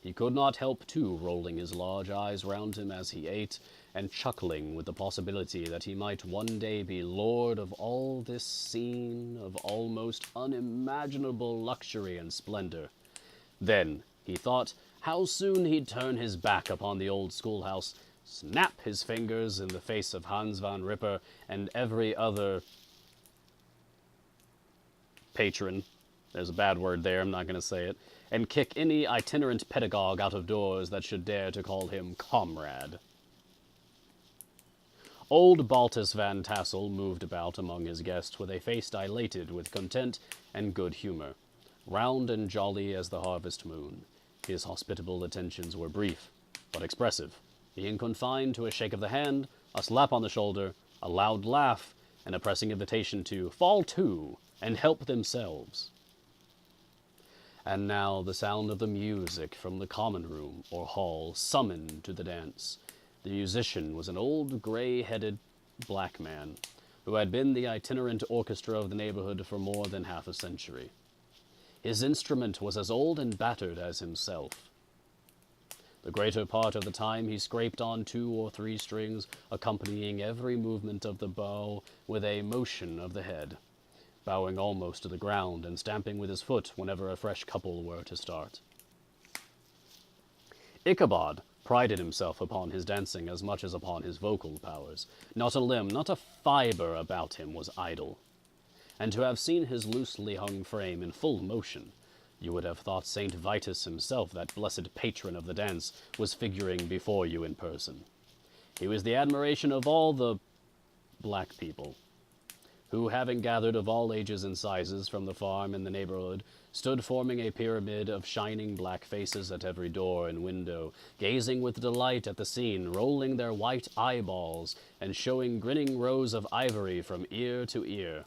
He could not help, too, rolling his large eyes round him as he ate, and chuckling with the possibility that he might one day be lord of all this scene of almost unimaginable luxury and splendor. Then, he thought, how soon he'd turn his back upon the old schoolhouse, snap his fingers in the face of Hans van Ripper and every other patron, there's a bad word there, I'm not going to say it, and kick any itinerant pedagogue out of doors that should dare to call him comrade. Old Baltus Van Tassel moved about among his guests with a face dilated with content and good humor, round and jolly as the harvest moon. His hospitable attentions were brief, but expressive, being confined to a shake of the hand, a slap on the shoulder, a loud laugh, and a pressing invitation to fall to and help themselves. And now the sound of the music from the common room or hall summoned to the dance. The musician was an old gray-headed black man who had been the itinerant orchestra of the neighborhood for more than half a century. His instrument was as old and battered as himself. The greater part of the time he scraped on 2 or 3 strings, accompanying every movement of the bow with a motion of the head, bowing almost to the ground and stamping with his foot whenever a fresh couple were to start. Ichabod prided himself upon his dancing as much as upon his vocal powers. Not a limb, not a fiber about him was idle. And to have seen his loosely hung frame in full motion, you would have thought St. Vitus himself, that blessed patron of the dance, was figuring before you in person. He was the admiration of all the black people, who, having gathered of all ages and sizes from the farm in the neighborhood, stood forming a pyramid of shining black faces at every door and window, gazing with delight at the scene, rolling their white eyeballs, and showing grinning rows of ivory from ear to ear.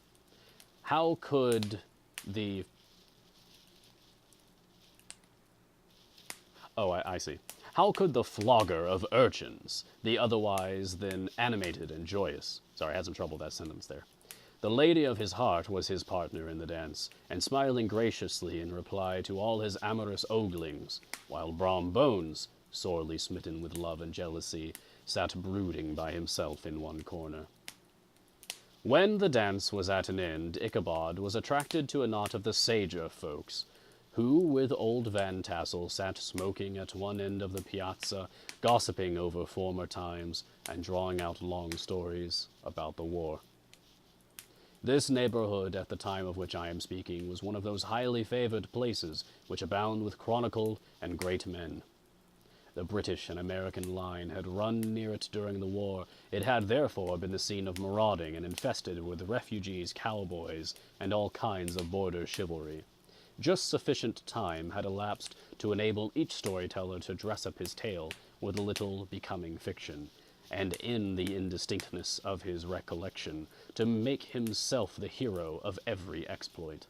How could the... I see. How could the flogger of urchins be otherwise than animated and joyous? Sorry, I had some trouble with that sentence there. The lady of his heart was his partner in the dance, and smiling graciously in reply to all his amorous oglings, while Brom Bones, sorely smitten with love and jealousy, sat brooding by himself in one corner. When the dance was at an end, Ichabod was attracted to a knot of the sager folks, who, with old Van Tassel, sat smoking at one end of the piazza, gossiping over former times, and drawing out long stories about the war. This neighborhood, at the time of which I am speaking, was one of those highly favored places which abound with chronicle and great men. The British and American line had run near it during the war. It had therefore been the scene of marauding and infested with refugees, cowboys, and all kinds of border chivalry. Just sufficient time had elapsed to enable each storyteller to dress up his tale with a little becoming fiction, and in the indistinctness of his recollection, to make himself the hero of every exploit.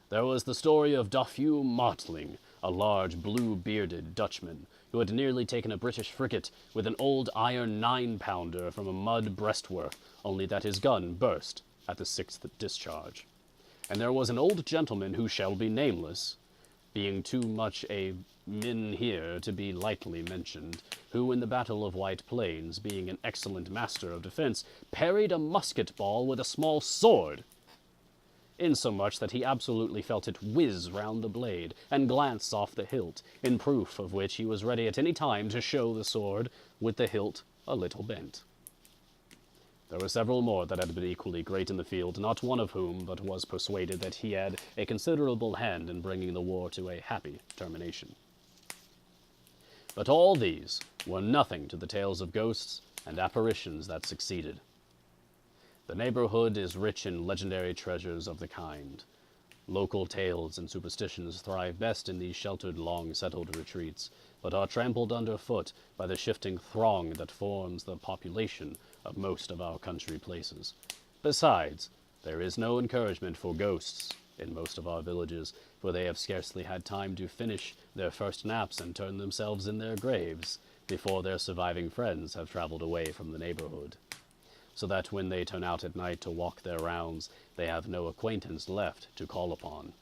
There was the story of Dofue Martling, a large blue-bearded Dutchman, who had nearly taken a British frigate with an old iron 9-pounder from a mud breastwork, only that his gun burst at the 6th discharge. And there was an old gentleman who shall be nameless, being too much a mynheer to be lightly mentioned, who in the Battle of White Plains, being an excellent master of defense, parried a musket ball with a small sword, insomuch that he absolutely felt it whiz round the blade and glance off the hilt, in proof of which he was ready at any time to show the sword with the hilt a little bent. There were several more that had been equally great in the field, not one of whom but was persuaded that he had a considerable hand in bringing the war to a happy termination. But all these were nothing to the tales of ghosts and apparitions that succeeded. The neighborhood is rich in legendary treasures of the kind. Local tales and superstitions thrive best in these sheltered, long-settled retreats, but are trampled underfoot by the shifting throng that forms the population of most of our country places. Besides, there is no encouragement for ghosts in most of our villages, for they have scarcely had time to finish their first naps and turn themselves in their graves before their surviving friends have traveled away from the neighborhood, so that when they turn out at night to walk their rounds, they have no acquaintance left to call upon.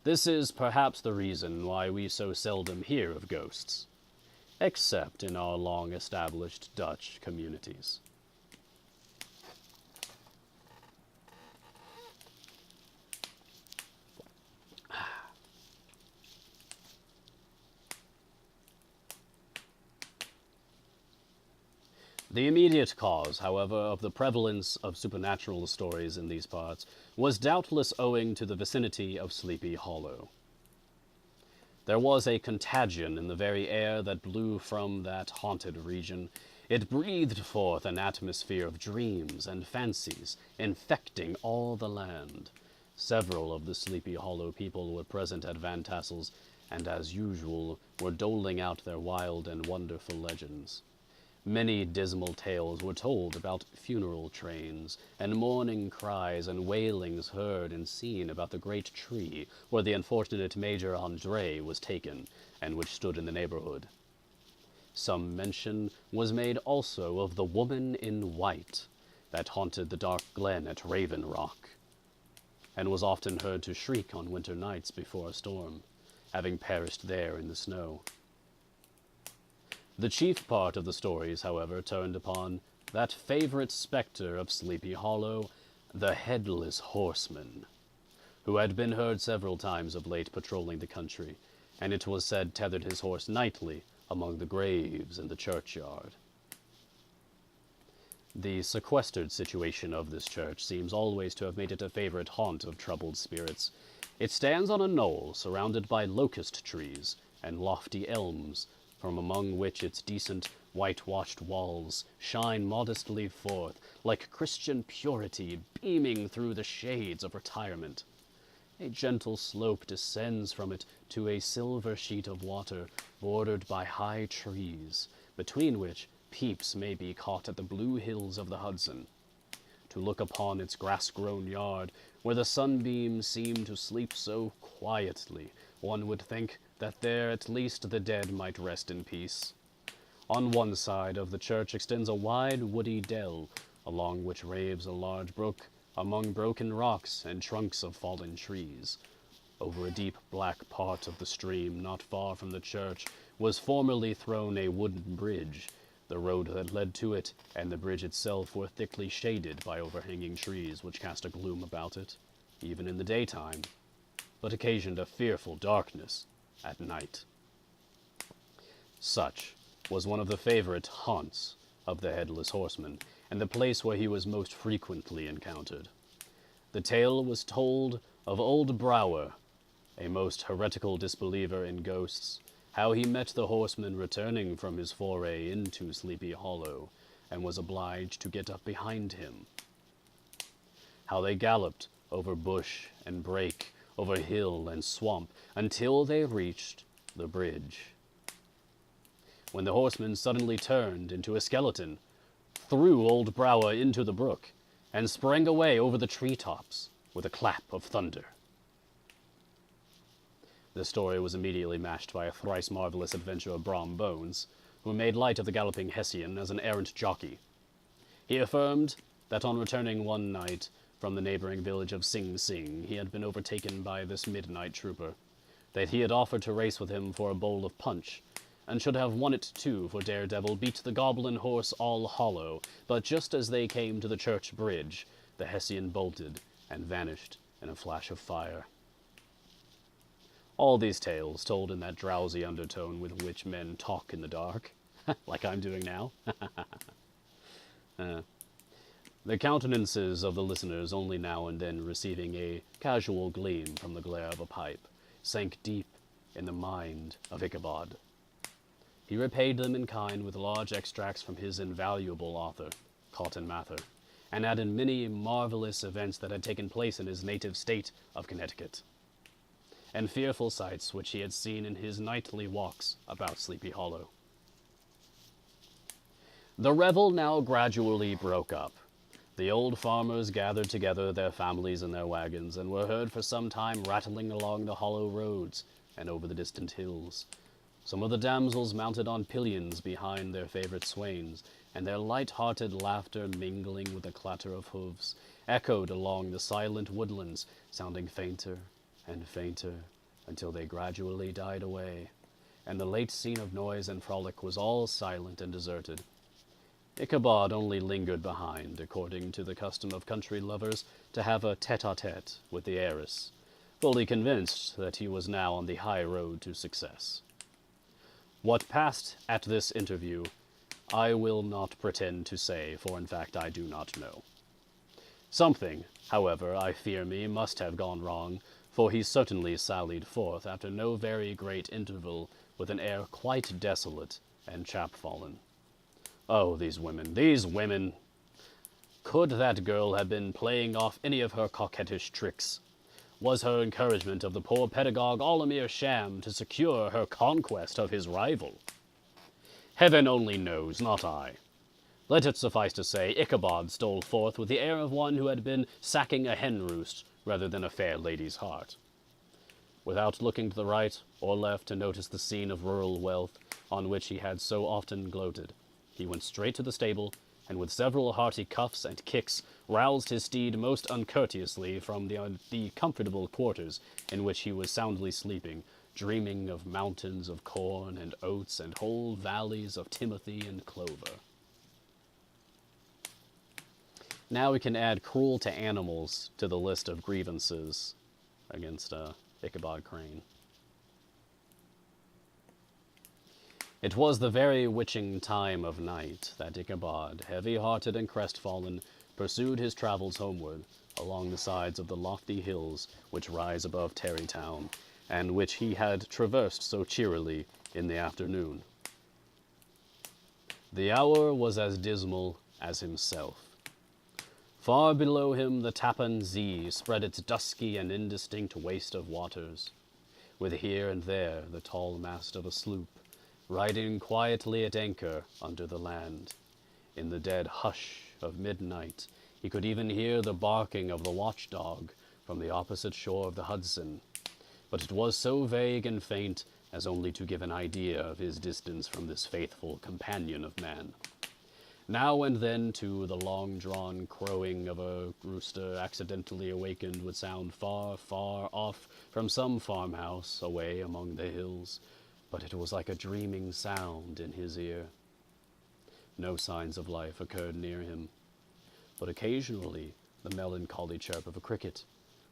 This is perhaps the reason why we so seldom hear of ghosts, except in our long-established Dutch communities. The immediate cause, however, of the prevalence of supernatural stories in these parts was doubtless owing to the vicinity of Sleepy Hollow. There was a contagion in the very air that blew from that haunted region. It breathed forth an atmosphere of dreams and fancies, infecting all the land. Several of the Sleepy Hollow people were present at Van Tassel's, and as usual were doling out their wild and wonderful legends. Many dismal tales were told about funeral trains, and mourning cries and wailings heard and seen about the great tree where the unfortunate Major Andre was taken, and which stood in the neighborhood. Some mention was made also of the woman in white that haunted the dark glen at Raven Rock, and was often heard to shriek on winter nights before a storm, having perished there in the snow. The chief part of the stories, however, turned upon that favorite spectre of Sleepy Hollow, the Headless Horseman, who had been heard several times of late patrolling the country, and it was said tethered his horse nightly among the graves in the churchyard. The sequestered situation of this church seems always to have made it a favorite haunt of troubled spirits. It stands on a knoll surrounded by locust trees and lofty elms, from among which its decent, whitewashed walls shine modestly forth, like Christian purity beaming through the shades of retirement. A gentle slope descends from it to a silver sheet of water bordered by high trees, between which peeps may be caught at the blue hills of the Hudson. To look upon its grass-grown yard, where the sunbeams seem to sleep so quietly, one would think that there at least the dead might rest in peace. On one side of the church extends a wide woody dell, along which raves a large brook among broken rocks and trunks of fallen trees. Over a deep black part of the stream, not far from the church, was formerly thrown a wooden bridge. The road that led to it and the bridge itself were thickly shaded by overhanging trees, which cast a gloom about it, even in the daytime, but occasioned a fearful darkness at night. Such was one of the favorite haunts of the Headless Horseman, and the place where he was most frequently encountered. The tale was told of old Brower, a most heretical disbeliever in ghosts, how he met the horseman returning from his foray into Sleepy Hollow, and was obliged to get up behind him. How they galloped over bush and brake, over hill and swamp, until they reached the bridge, when the horseman suddenly turned into a skeleton, threw old Brower into the brook, and sprang away over the treetops with a clap of thunder. The story was immediately matched by a thrice marvelous adventure of Brom Bones, who made light of the galloping Hessian as an errant jockey. He affirmed that on returning one night from the neighboring village of Sing Sing, he had been overtaken by this midnight trooper, that he had offered to race with him for a bowl of punch, and should have won it too, for Daredevil beat the goblin horse all hollow, but just as they came to the church bridge, the Hessian bolted and vanished in a flash of fire. All these tales told in that drowsy undertone with which men talk in the dark, like I'm doing now. The countenances of the listeners, only now and then receiving a casual gleam from the glare of a pipe, sank deep in the mind of Ichabod. He repaid them in kind with large extracts from his invaluable author, Cotton Mather, and added many marvelous events that had taken place in his native state of Connecticut, and fearful sights which he had seen in his nightly walks about Sleepy Hollow. The revel now gradually broke up. The old farmers gathered together their families in their wagons, and were heard for some time rattling along the hollow roads and over the distant hills. Some of the damsels mounted on pillions behind their favorite swains, and their light-hearted laughter mingling with the clatter of hoofs, echoed along the silent woodlands, sounding fainter and fainter until they gradually died away, and the late scene of noise and frolic was all silent and deserted. Ichabod only lingered behind, according to the custom of country lovers, to have a tete-a-tete with the heiress, fully convinced that he was now on the high road to success. What passed at this interview, I will not pretend to say, for in fact I do not know. Something, however, I fear me, must have gone wrong, for he certainly sallied forth after no very great interval with an air quite desolate and chapfallen. Oh, these women, these women! Could that girl have been playing off any of her coquettish tricks? Was her encouragement of the poor pedagogue all a mere sham to secure her conquest of his rival? Heaven only knows, not I. Let it suffice to say, Ichabod stole forth with the air of one who had been sacking a hen-roost rather than a fair lady's heart. Without looking to the right or left to notice the scene of rural wealth on which he had so often gloated, he went straight to the stable, and with several hearty cuffs and kicks roused his steed most uncourteously from the comfortable quarters in which he was soundly sleeping, dreaming of mountains of corn and oats and whole valleys of timothy and clover. Now we can add cruel to animals to the list of grievances against Ichabod Crane. It was the very witching time of night that Ichabod, heavy-hearted and crestfallen, pursued his travels homeward along the sides of the lofty hills which rise above Tarrytown, and which he had traversed so cheerily in the afternoon. The hour was as dismal as himself. Far below him the Tappan Zee spread its dusky and indistinct waste of waters, with here and there the tall mast of a sloop, riding quietly at anchor under the land. In the dead hush of midnight, he could even hear the barking of the watchdog from the opposite shore of the Hudson, but it was so vague and faint as only to give an idea of his distance from this faithful companion of man. Now and then, too, the long-drawn crowing of a rooster accidentally awakened would sound far, far off from some farmhouse away among the hills, but it was like a dreaming sound in his ear. No signs of life occurred near him, but occasionally the melancholy chirp of a cricket,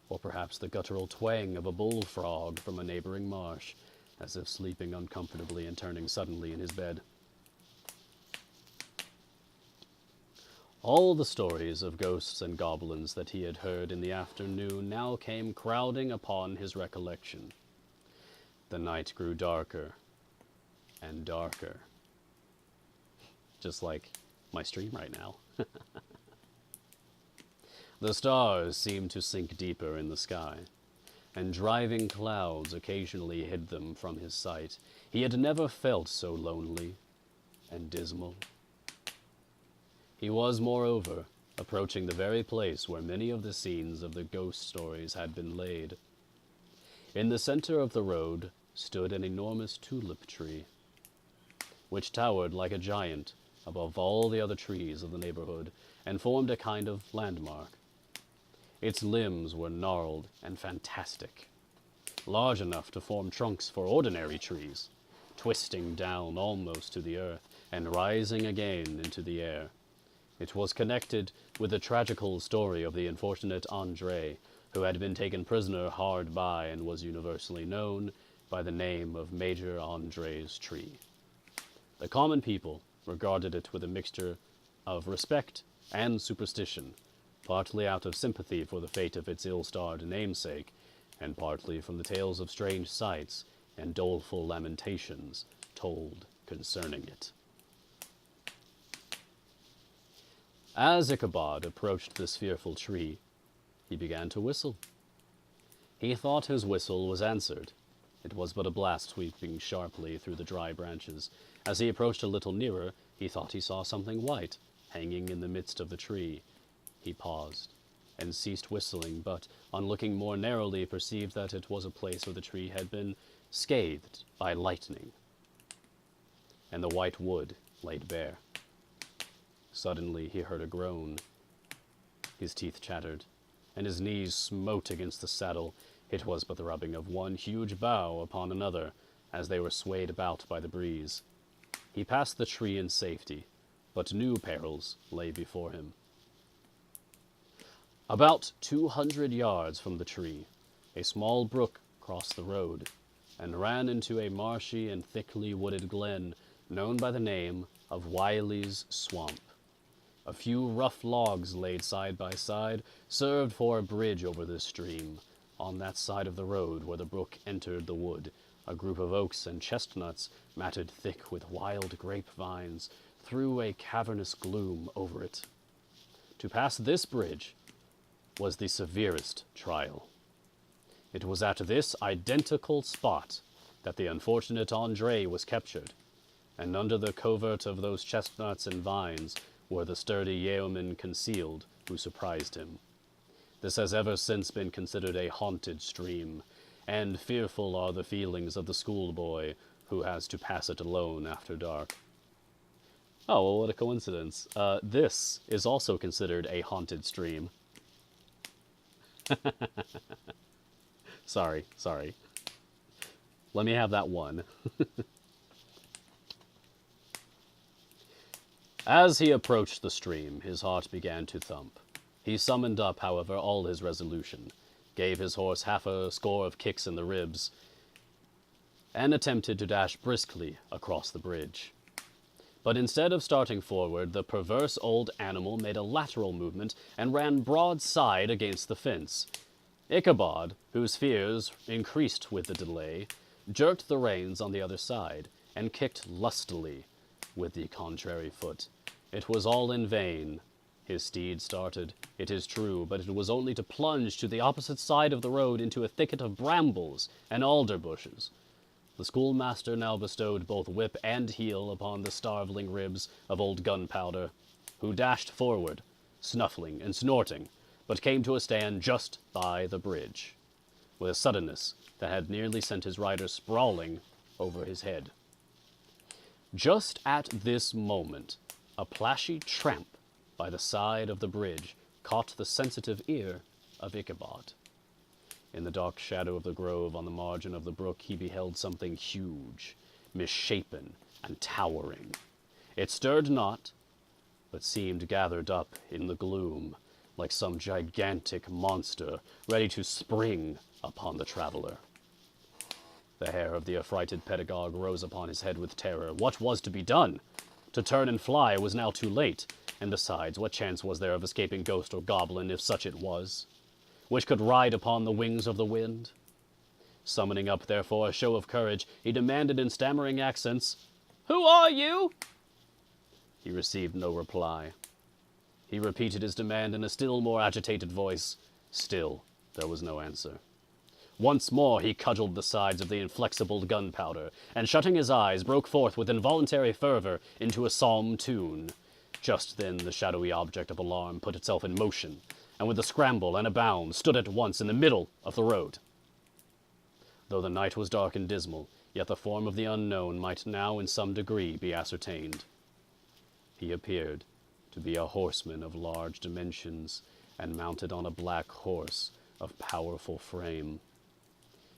or perhaps the guttural twang of a bullfrog from a neighboring marsh, as if sleeping uncomfortably and turning suddenly in his bed. All the stories of ghosts and goblins that he had heard in the afternoon now came crowding upon his recollection. The night grew darker and darker, just like my stream right now. The stars seemed to sink deeper in the sky, and driving clouds occasionally hid them from his sight. He had never felt so lonely and dismal. He was, moreover, approaching the very place where many of the scenes of the ghost stories had been laid. In the center of the road stood an enormous tulip tree, which towered like a giant above all the other trees of the neighborhood, and formed a kind of landmark. Its limbs were gnarled and fantastic, large enough to form trunks for ordinary trees, twisting down almost to the earth and rising again into the air. It was connected with the tragical story of the unfortunate André, who had been taken prisoner hard by and was universally known by the name of Major André's tree. The common people regarded it with a mixture of respect and superstition, partly out of sympathy for the fate of its ill-starred namesake, and partly from the tales of strange sights and doleful lamentations told concerning it. As Ichabod approached this fearful tree, he began to whistle. He thought his whistle was answered. It was but a blast sweeping sharply through the dry branches. As he approached a little nearer, he thought he saw something white hanging in the midst of the tree. He paused and ceased whistling, but on looking more narrowly perceived that it was a place where the tree had been scathed by lightning. and the white wood laid bare. Suddenly he heard a groan. His teeth chattered, and his knees smote against the saddle. It was but the rubbing of one huge bough upon another, as they were swayed about by the breeze. He passed the tree in safety, but new perils lay before him. About 200 yards from the tree, a small brook crossed the road, and ran into a marshy and thickly wooded glen known by the name of Wiley's Swamp. A few rough logs laid side by side served for a bridge over this stream. On that side of the road where the brook entered the wood, a group of oaks and chestnuts, matted thick with wild grapevines, threw a cavernous gloom over it. To pass this bridge was the severest trial. It was at this identical spot that the unfortunate Andre was captured, and under the covert of those chestnuts and vines were the sturdy yeomen concealed who surprised him. This has ever since been considered a haunted stream, and fearful are the feelings of the schoolboy who has to pass it alone after dark. Oh, well, what a coincidence. This is also considered a haunted stream. Sorry. Let me have that one. As he approached the stream, his heart began to thump. He summoned up, however, all his resolution, gave his horse half a score of kicks in the ribs, and attempted to dash briskly across the bridge. But instead of starting forward, the perverse old animal made a lateral movement and ran broadside against the fence. Ichabod, whose fears increased with the delay, jerked the reins on the other side, and kicked lustily with the contrary foot. It was all in vain. His steed started, it is true, but it was only to plunge to the opposite side of the road into a thicket of brambles and alder bushes. The schoolmaster now bestowed both whip and heel upon the starveling ribs of old Gunpowder, who dashed forward, snuffling and snorting, but came to a stand just by the bridge, with a suddenness that had nearly sent his rider sprawling over his head. Just at this moment, a plashy tramp by the side of the bridge caught the sensitive ear of Ichabod. In the dark shadow of the grove on the margin of the brook, he beheld something huge, misshapen, and towering. It stirred not, but seemed gathered up in the gloom, like some gigantic monster ready to spring upon the traveler. The hair of the affrighted pedagogue rose upon his head with terror. What was to be done? To turn and fly was now too late, and besides, what chance was there of escaping ghost or goblin, if such it was, which could ride upon the wings of the wind? Summoning up, therefore, a show of courage, he demanded in stammering accents, "Who are you?" He received no reply. He repeated his demand in a still more agitated voice. Still, there was no answer. Once more he cudgeled the sides of the inflexible Gunpowder, and shutting his eyes, broke forth with involuntary fervor into a psalm tune. Just then the shadowy object of alarm put itself in motion, and with a scramble and a bound stood at once in the middle of the road. Though the night was dark and dismal, yet the form of the unknown might now in some degree be ascertained. He appeared to be a horseman of large dimensions, and mounted on a black horse of powerful frame.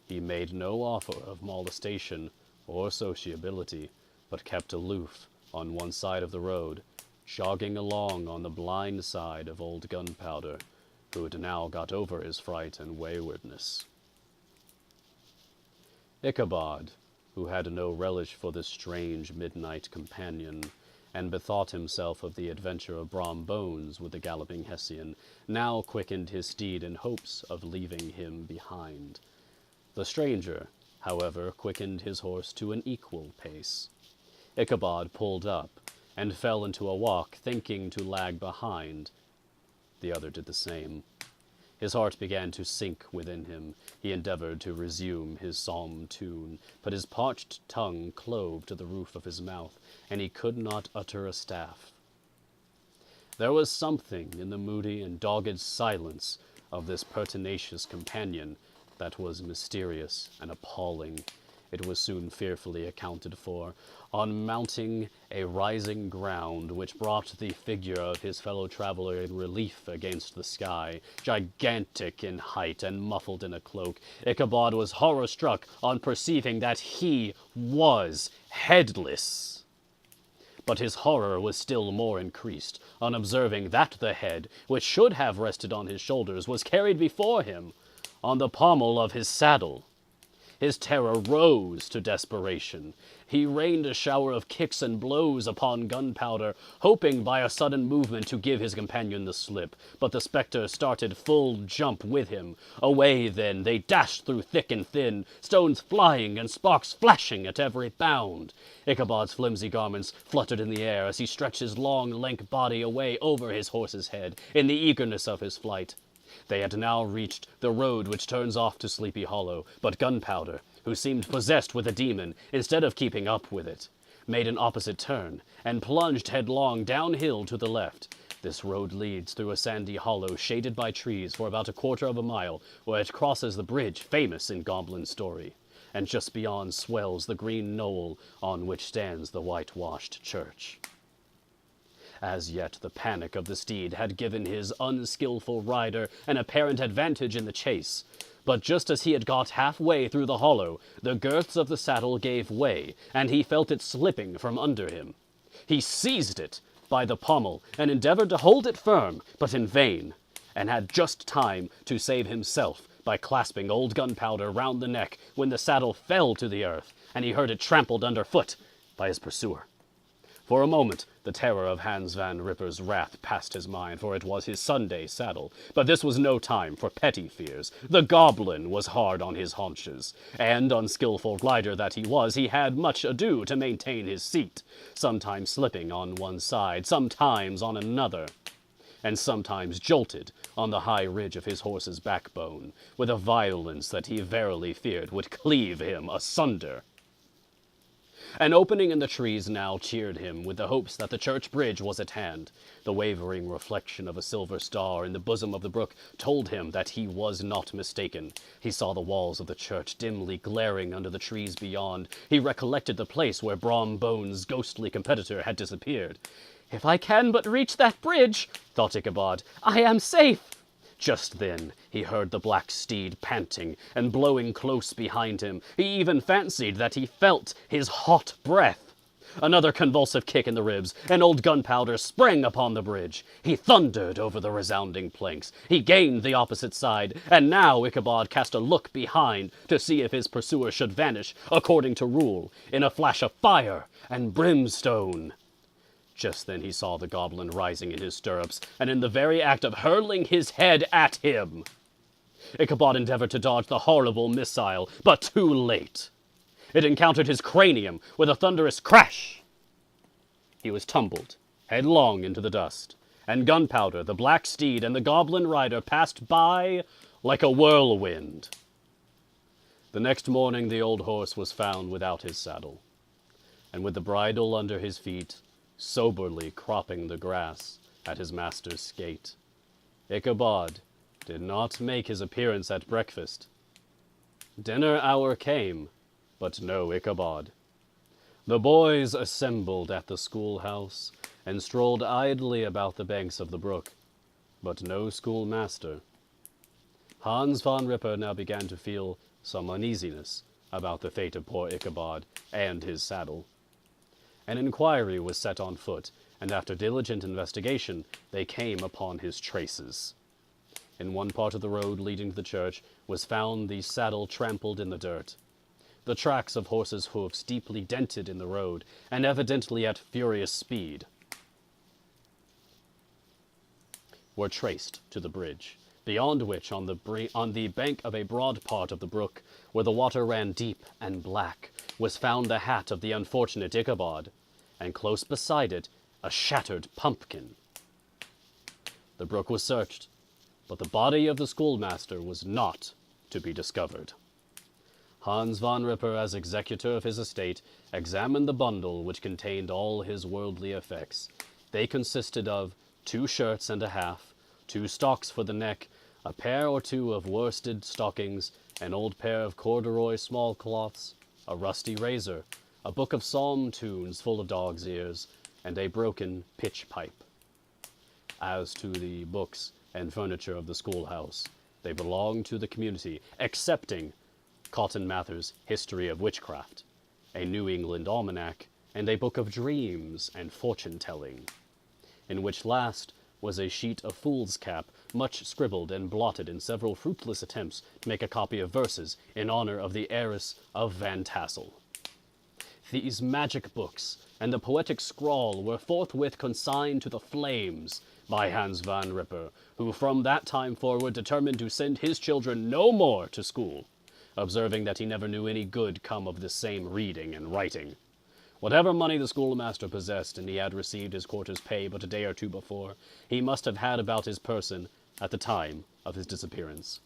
He made no offer of molestation or sociability, but kept aloof on one side of the road, jogging along on the blind side of old Gunpowder, who had now got over his fright and waywardness. Ichabod, who had no relish for this strange midnight companion, and bethought himself of the adventure of Brom Bones with the galloping Hessian, now quickened his steed in hopes of leaving him behind. The stranger, however, quickened his horse to an equal pace. Ichabod pulled up, and fell into a walk, thinking to lag behind. The other did the same. His heart began to sink within him. He endeavored to resume his psalm tune, but his parched tongue clove to the roof of his mouth, and he could not utter a staff. There was something in the moody and dogged silence of this pertinacious companion that was mysterious and appalling. it was soon fearfully accounted for. On mounting a rising ground which brought the figure of his fellow traveler in relief against the sky, gigantic in height and muffled in a cloak, Ichabod was horror-struck on perceiving that he was headless. But his horror was still more increased on observing that the head, which should have rested on his shoulders, was carried before him on the pommel of his saddle. His terror rose to desperation. He rained a shower of kicks and blows upon Gunpowder, hoping by a sudden movement to give his companion the slip. But the spectre started full jump with him. Away then they dashed through thick and thin, stones flying and sparks flashing at every bound. Ichabod's flimsy garments fluttered in the air as he stretched his long, lank body away over his horse's head in the eagerness of his flight. They had now reached the road which turns off to Sleepy Hollow, but Gunpowder, who seemed possessed with a demon, instead of keeping up with it, made an opposite turn, and plunged headlong downhill to the left. This road leads through a sandy hollow shaded by trees for about a quarter of a mile, where it crosses the bridge famous in goblin story, and just beyond swells the green knoll on which stands the whitewashed church. As yet the panic of the steed had given his unskillful rider an apparent advantage in the chase, but just as he had got halfway through the hollow, the girths of the saddle gave way, and he felt it slipping from under him. He seized it by the pommel and endeavored to hold it firm, but in vain, and had just time to save himself by clasping old Gunpowder round the neck when the saddle fell to the earth, and he heard it trampled underfoot by his pursuer. For a moment, the terror of Hans Van Ripper's wrath passed his mind, for it was his Sunday saddle. But this was no time for petty fears. The goblin was hard on his haunches, and, unskillful rider that he was, he had much ado to maintain his seat, sometimes slipping on one side, sometimes on another, and sometimes jolted on the high ridge of his horse's backbone, with a violence that he verily feared would cleave him asunder. An opening in the trees now cheered him with the hopes that the church bridge was at hand. The wavering reflection of a silver star in the bosom of the brook told him that he was not mistaken. He saw the walls of the church dimly glaring under the trees beyond. He recollected the place where Brom Bones' ghostly competitor had disappeared. "If I can but reach that bridge," thought Ichabod, "I am safe." Just then he heard the black steed panting and blowing close behind him. He even fancied that he felt his hot breath. Another convulsive kick in the ribs, and old Gunpowder sprang upon the bridge. He thundered over the resounding planks. He gained the opposite side, and now Ichabod cast a look behind to see if his pursuer should vanish, according to rule, in a flash of fire and brimstone. Just then he saw the goblin rising in his stirrups, and in the very act of hurling his head at him. Ichabod endeavored to dodge the horrible missile, but too late. It encountered his cranium with a thunderous crash. He was tumbled headlong into the dust, and Gunpowder, the black steed, and the goblin rider passed by like a whirlwind. The next morning the old horse was found without his saddle, and with the bridle under his feet, soberly cropping the grass at his master's gate. Ichabod did not make his appearance at breakfast. Dinner hour came, but no Ichabod. The boys assembled at the schoolhouse and strolled idly about the banks of the brook, but no schoolmaster. Hans Van Ripper now began to feel some uneasiness about the fate of poor Ichabod and his saddle. An inquiry was set on foot, and after diligent investigation, they came upon his traces. In one part of the road leading to the church was found the saddle trampled in the dirt. The tracks of horses' hoofs deeply dented in the road, and evidently at furious speed, were traced to the bridge, beyond which, on the bank of a broad part of the brook, where the water ran deep and black, was found the hat of the unfortunate Ichabod, and close beside it a shattered pumpkin. The brook was searched, but the body of the schoolmaster was not to be discovered. Hans Van Ripper, as executor of his estate, examined the bundle which contained all his worldly effects. They consisted of 2 shirts and a half, 2 stocks for the neck, a pair or 2 of worsted stockings, an old pair of corduroy small cloths, a rusty razor, a book of psalm tunes full of dog's ears, and a broken pitch pipe. As to the books and furniture of the schoolhouse, they belonged to the community, excepting Cotton Mather's History of Witchcraft, a New England almanac, and a book of dreams and fortune-telling, in which last was a sheet of foolscap, much scribbled and blotted in several fruitless attempts to make a copy of verses in honor of the heiress of Van Tassel. These magic books and the poetic scrawl were forthwith consigned to the flames by Hans van Ripper, who from that time forward determined to send his children no more to school, observing that he never knew any good come of this same reading and writing. Whatever money the schoolmaster possessed, and he had received his quarter's pay but a day or two before, he must have had about his person at the time of his disappearance.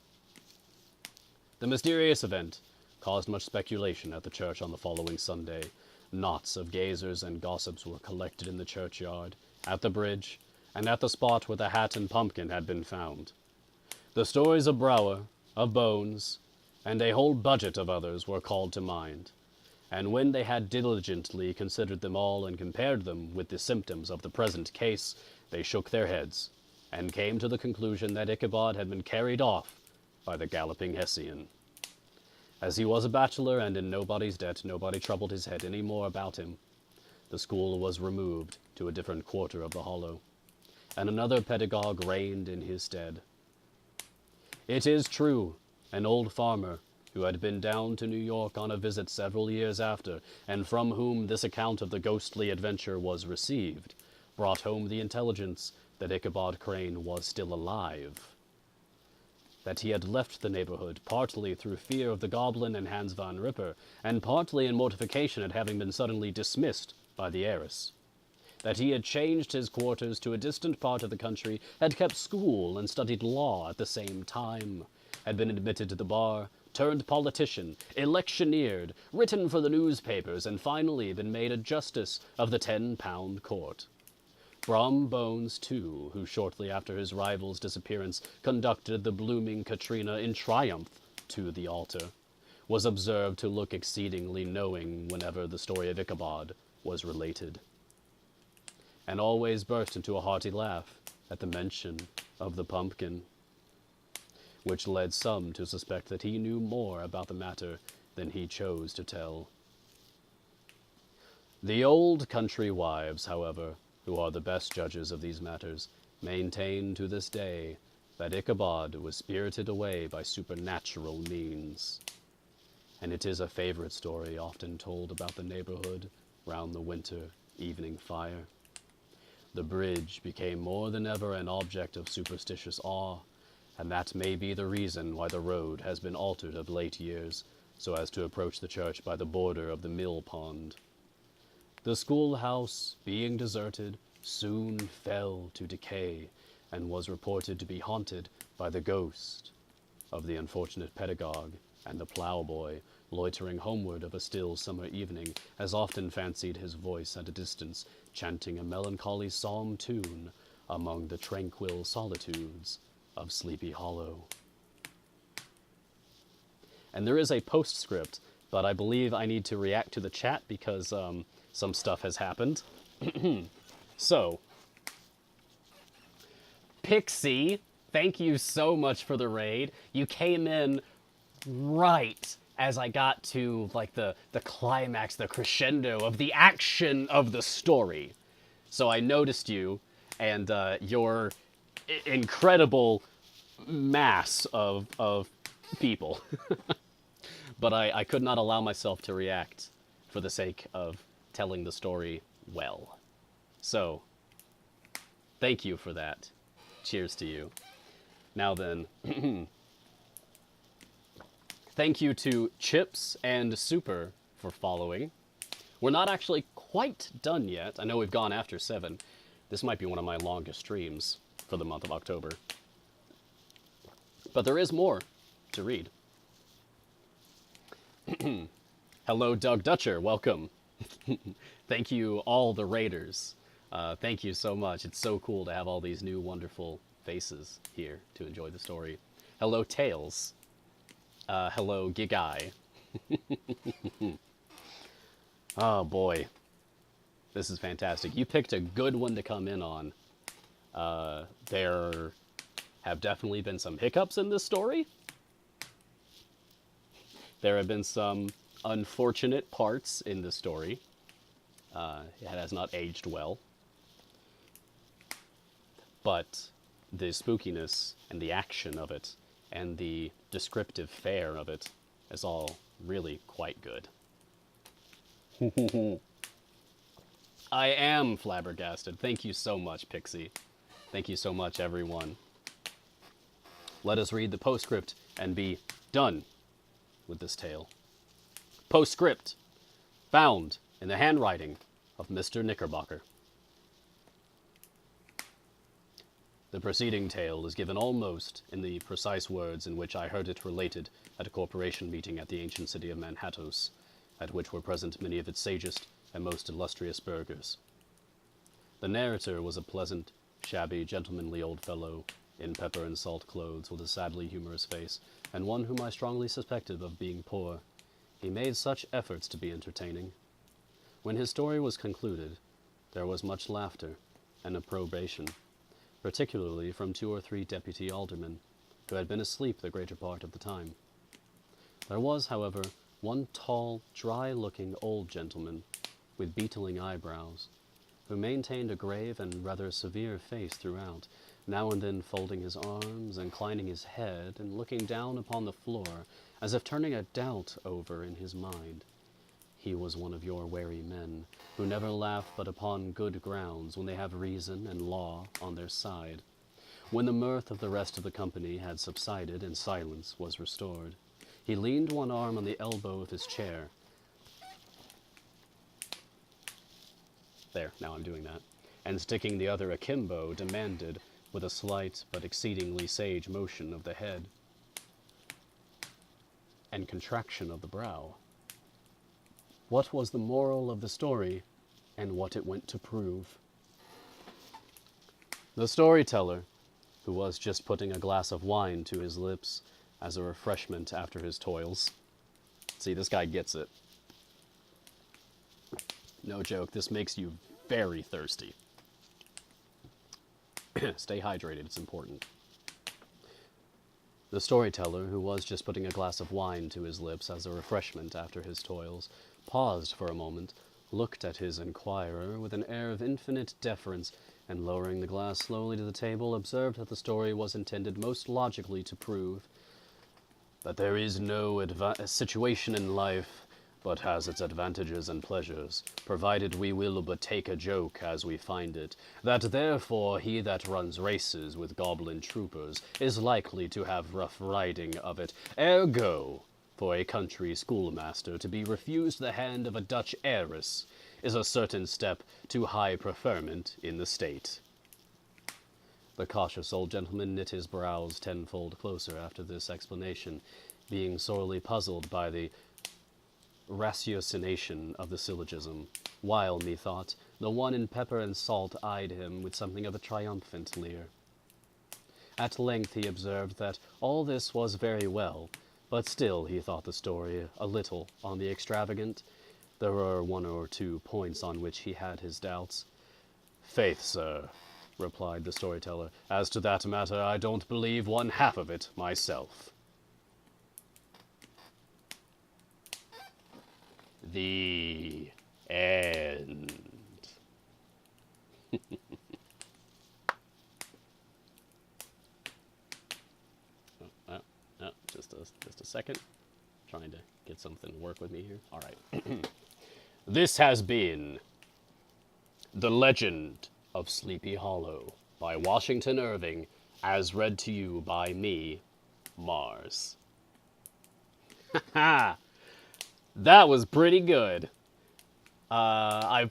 The mysterious event caused much speculation at the church on the following Sunday. Knots of gazers and gossips were collected in the churchyard, at the bridge, and at the spot where the hat and pumpkin had been found. The stories of Brower, of Bones, and a whole budget of others were called to mind, and when they had diligently considered them all and compared them with the symptoms of the present case, they shook their heads, and came to the conclusion that Ichabod had been carried off by the galloping Hessian. As he was a bachelor and in nobody's debt, nobody troubled his head any more about him. The school was removed to a different quarter of the hollow, and another pedagogue reigned in his stead. It is true, an old farmer, who had been down to New York on a visit several years after, and from whom this account of the ghostly adventure was received, brought home the intelligence that Ichabod Crane was still alive, that he had left the neighborhood partly through fear of the goblin and Hans van Ripper, and partly in mortification at having been suddenly dismissed by the heiress, that he had changed his quarters to a distant part of the country, had kept school and studied law at the same time, had been admitted to the bar, turned politician, electioneered, written for the newspapers, and finally been made a justice of the 10-pound court. Brom Bones, too, who shortly after his rival's disappearance conducted the blooming Katrina in triumph to the altar, was observed to look exceedingly knowing whenever the story of Ichabod was related, and always burst into a hearty laugh at the mention of the pumpkin, which led some to suspect that he knew more about the matter than he chose to tell. The old country wives, however, who are the best judges of these matters, maintain to this day that Ichabod was spirited away by supernatural means, and it is a favorite story often told about the neighborhood round the winter evening fire. The bridge became more than ever an object of superstitious awe, and that may be the reason why the road has been altered of late years, so as to approach the church by the border of the mill pond. The schoolhouse, being deserted, soon fell to decay, and was reported to be haunted by the ghost of the unfortunate pedagogue, and the ploughboy, loitering homeward of a still summer evening, has often fancied his voice at a distance, chanting a melancholy psalm tune among the tranquil solitudes of Sleepy Hollow. And there is a postscript, but I believe I need to react to the chat because some stuff has happened. So, Pixie, thank you so much for the raid. You came in right as I got to like the climax, the crescendo of the action of the story. So I noticed you and your incredible mass of people. But I could not allow myself to react for the sake of telling the story well. So, thank you for that. Cheers to you. Now then, thank you to Chips and Super for following. We're not actually quite done yet. I know we've gone after 7. This might be one of my longest streams for the month of October. But there is more to read. Hello, Doug Dutcher. Welcome. Thank you, all the raiders. Thank you so much. It's so cool to have all these new wonderful faces here to enjoy the story. Hello, Tails. Hello, Gigai. Oh boy, this is fantastic. You picked a good one to come in on. There have definitely been some hiccups in this story. There have been some unfortunate parts in the story. It has not aged well. But the spookiness and the action of it and the descriptive fare of it is all really quite good. I am flabbergasted. Thank you so much, Pixie. Thank you so much, everyone. Let us read the postscript and be done with this tale. Postscript, found in the handwriting of Mr. Knickerbocker. The preceding tale is given almost in the precise words in which I heard it related at a corporation meeting at the ancient city of Manhattos, at which were present many of its sagest and most illustrious burghers. The narrator was a pleasant, shabby, gentlemanly old fellow in pepper and salt clothes with a sadly humorous face, and one whom I strongly suspected of being poor. He made such efforts to be entertaining. When his story was concluded, there was much laughter and approbation, particularly from 2 or 3 deputy aldermen, who had been asleep the greater part of the time. There was, however, one tall, dry-looking old gentleman, with beetling eyebrows, who maintained a grave and rather severe face throughout, now and then folding his arms, inclining his head, and looking down upon the floor, as if turning a doubt over in his mind. He was one of your wary men, who never laugh but upon good grounds when they have reason and law on their side. When the mirth of the rest of the company had subsided and silence was restored, he leaned one arm on the elbow of his chair. There, now I'm doing that. And sticking the other akimbo, demanded, with a slight but exceedingly sage motion of the head and contraction of the brow, what was the moral of the story, and what it went to prove? The storyteller, who was just putting a glass of wine to his lips as a refreshment after his toils. See, this guy gets it. No joke, this makes you very thirsty. Stay hydrated, it's important. The storyteller, who was just putting a glass of wine to his lips as a refreshment after his toils, paused for a moment, looked at his inquirer with an air of infinite deference, and lowering the glass slowly to the table, observed that the story was intended most logically to prove that there is no situation in life but has its advantages and pleasures, provided we will but take a joke as we find it, that therefore he that runs races with goblin troopers is likely to have rough riding of it. Ergo, for a country schoolmaster to be refused the hand of a Dutch heiress is a certain step to high preferment in the state. The cautious old gentleman knit his brows tenfold closer after this explanation, being sorely puzzled by the ratiocination of the syllogism, while, methought, the one in pepper and salt eyed him with something of a triumphant leer. At length he observed that all this was very well, but still he thought the story a little on the extravagant. There were 1 or 2 points on which he had his doubts. "Faith, sir," replied the storyteller, "as to that matter I don't believe 1/2 of it myself." The end. Just a second. Trying to get something to work with me here. All right. This has been The Legend of Sleepy Hollow by Washington Irving, as read to you by me, Mars. Ha! That was pretty good. I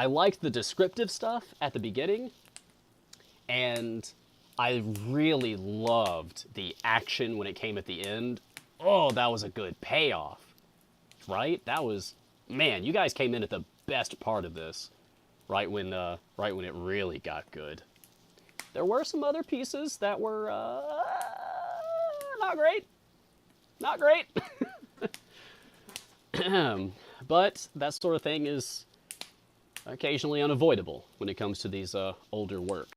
liked the descriptive stuff at the beginning, and I really loved the action when it came at the end. Oh, that was a good payoff, right? That was, man, you guys came in at the best part of this, right when it really got good. There were some other pieces that were not great. Not great. But that sort of thing is occasionally unavoidable when it comes to these older works.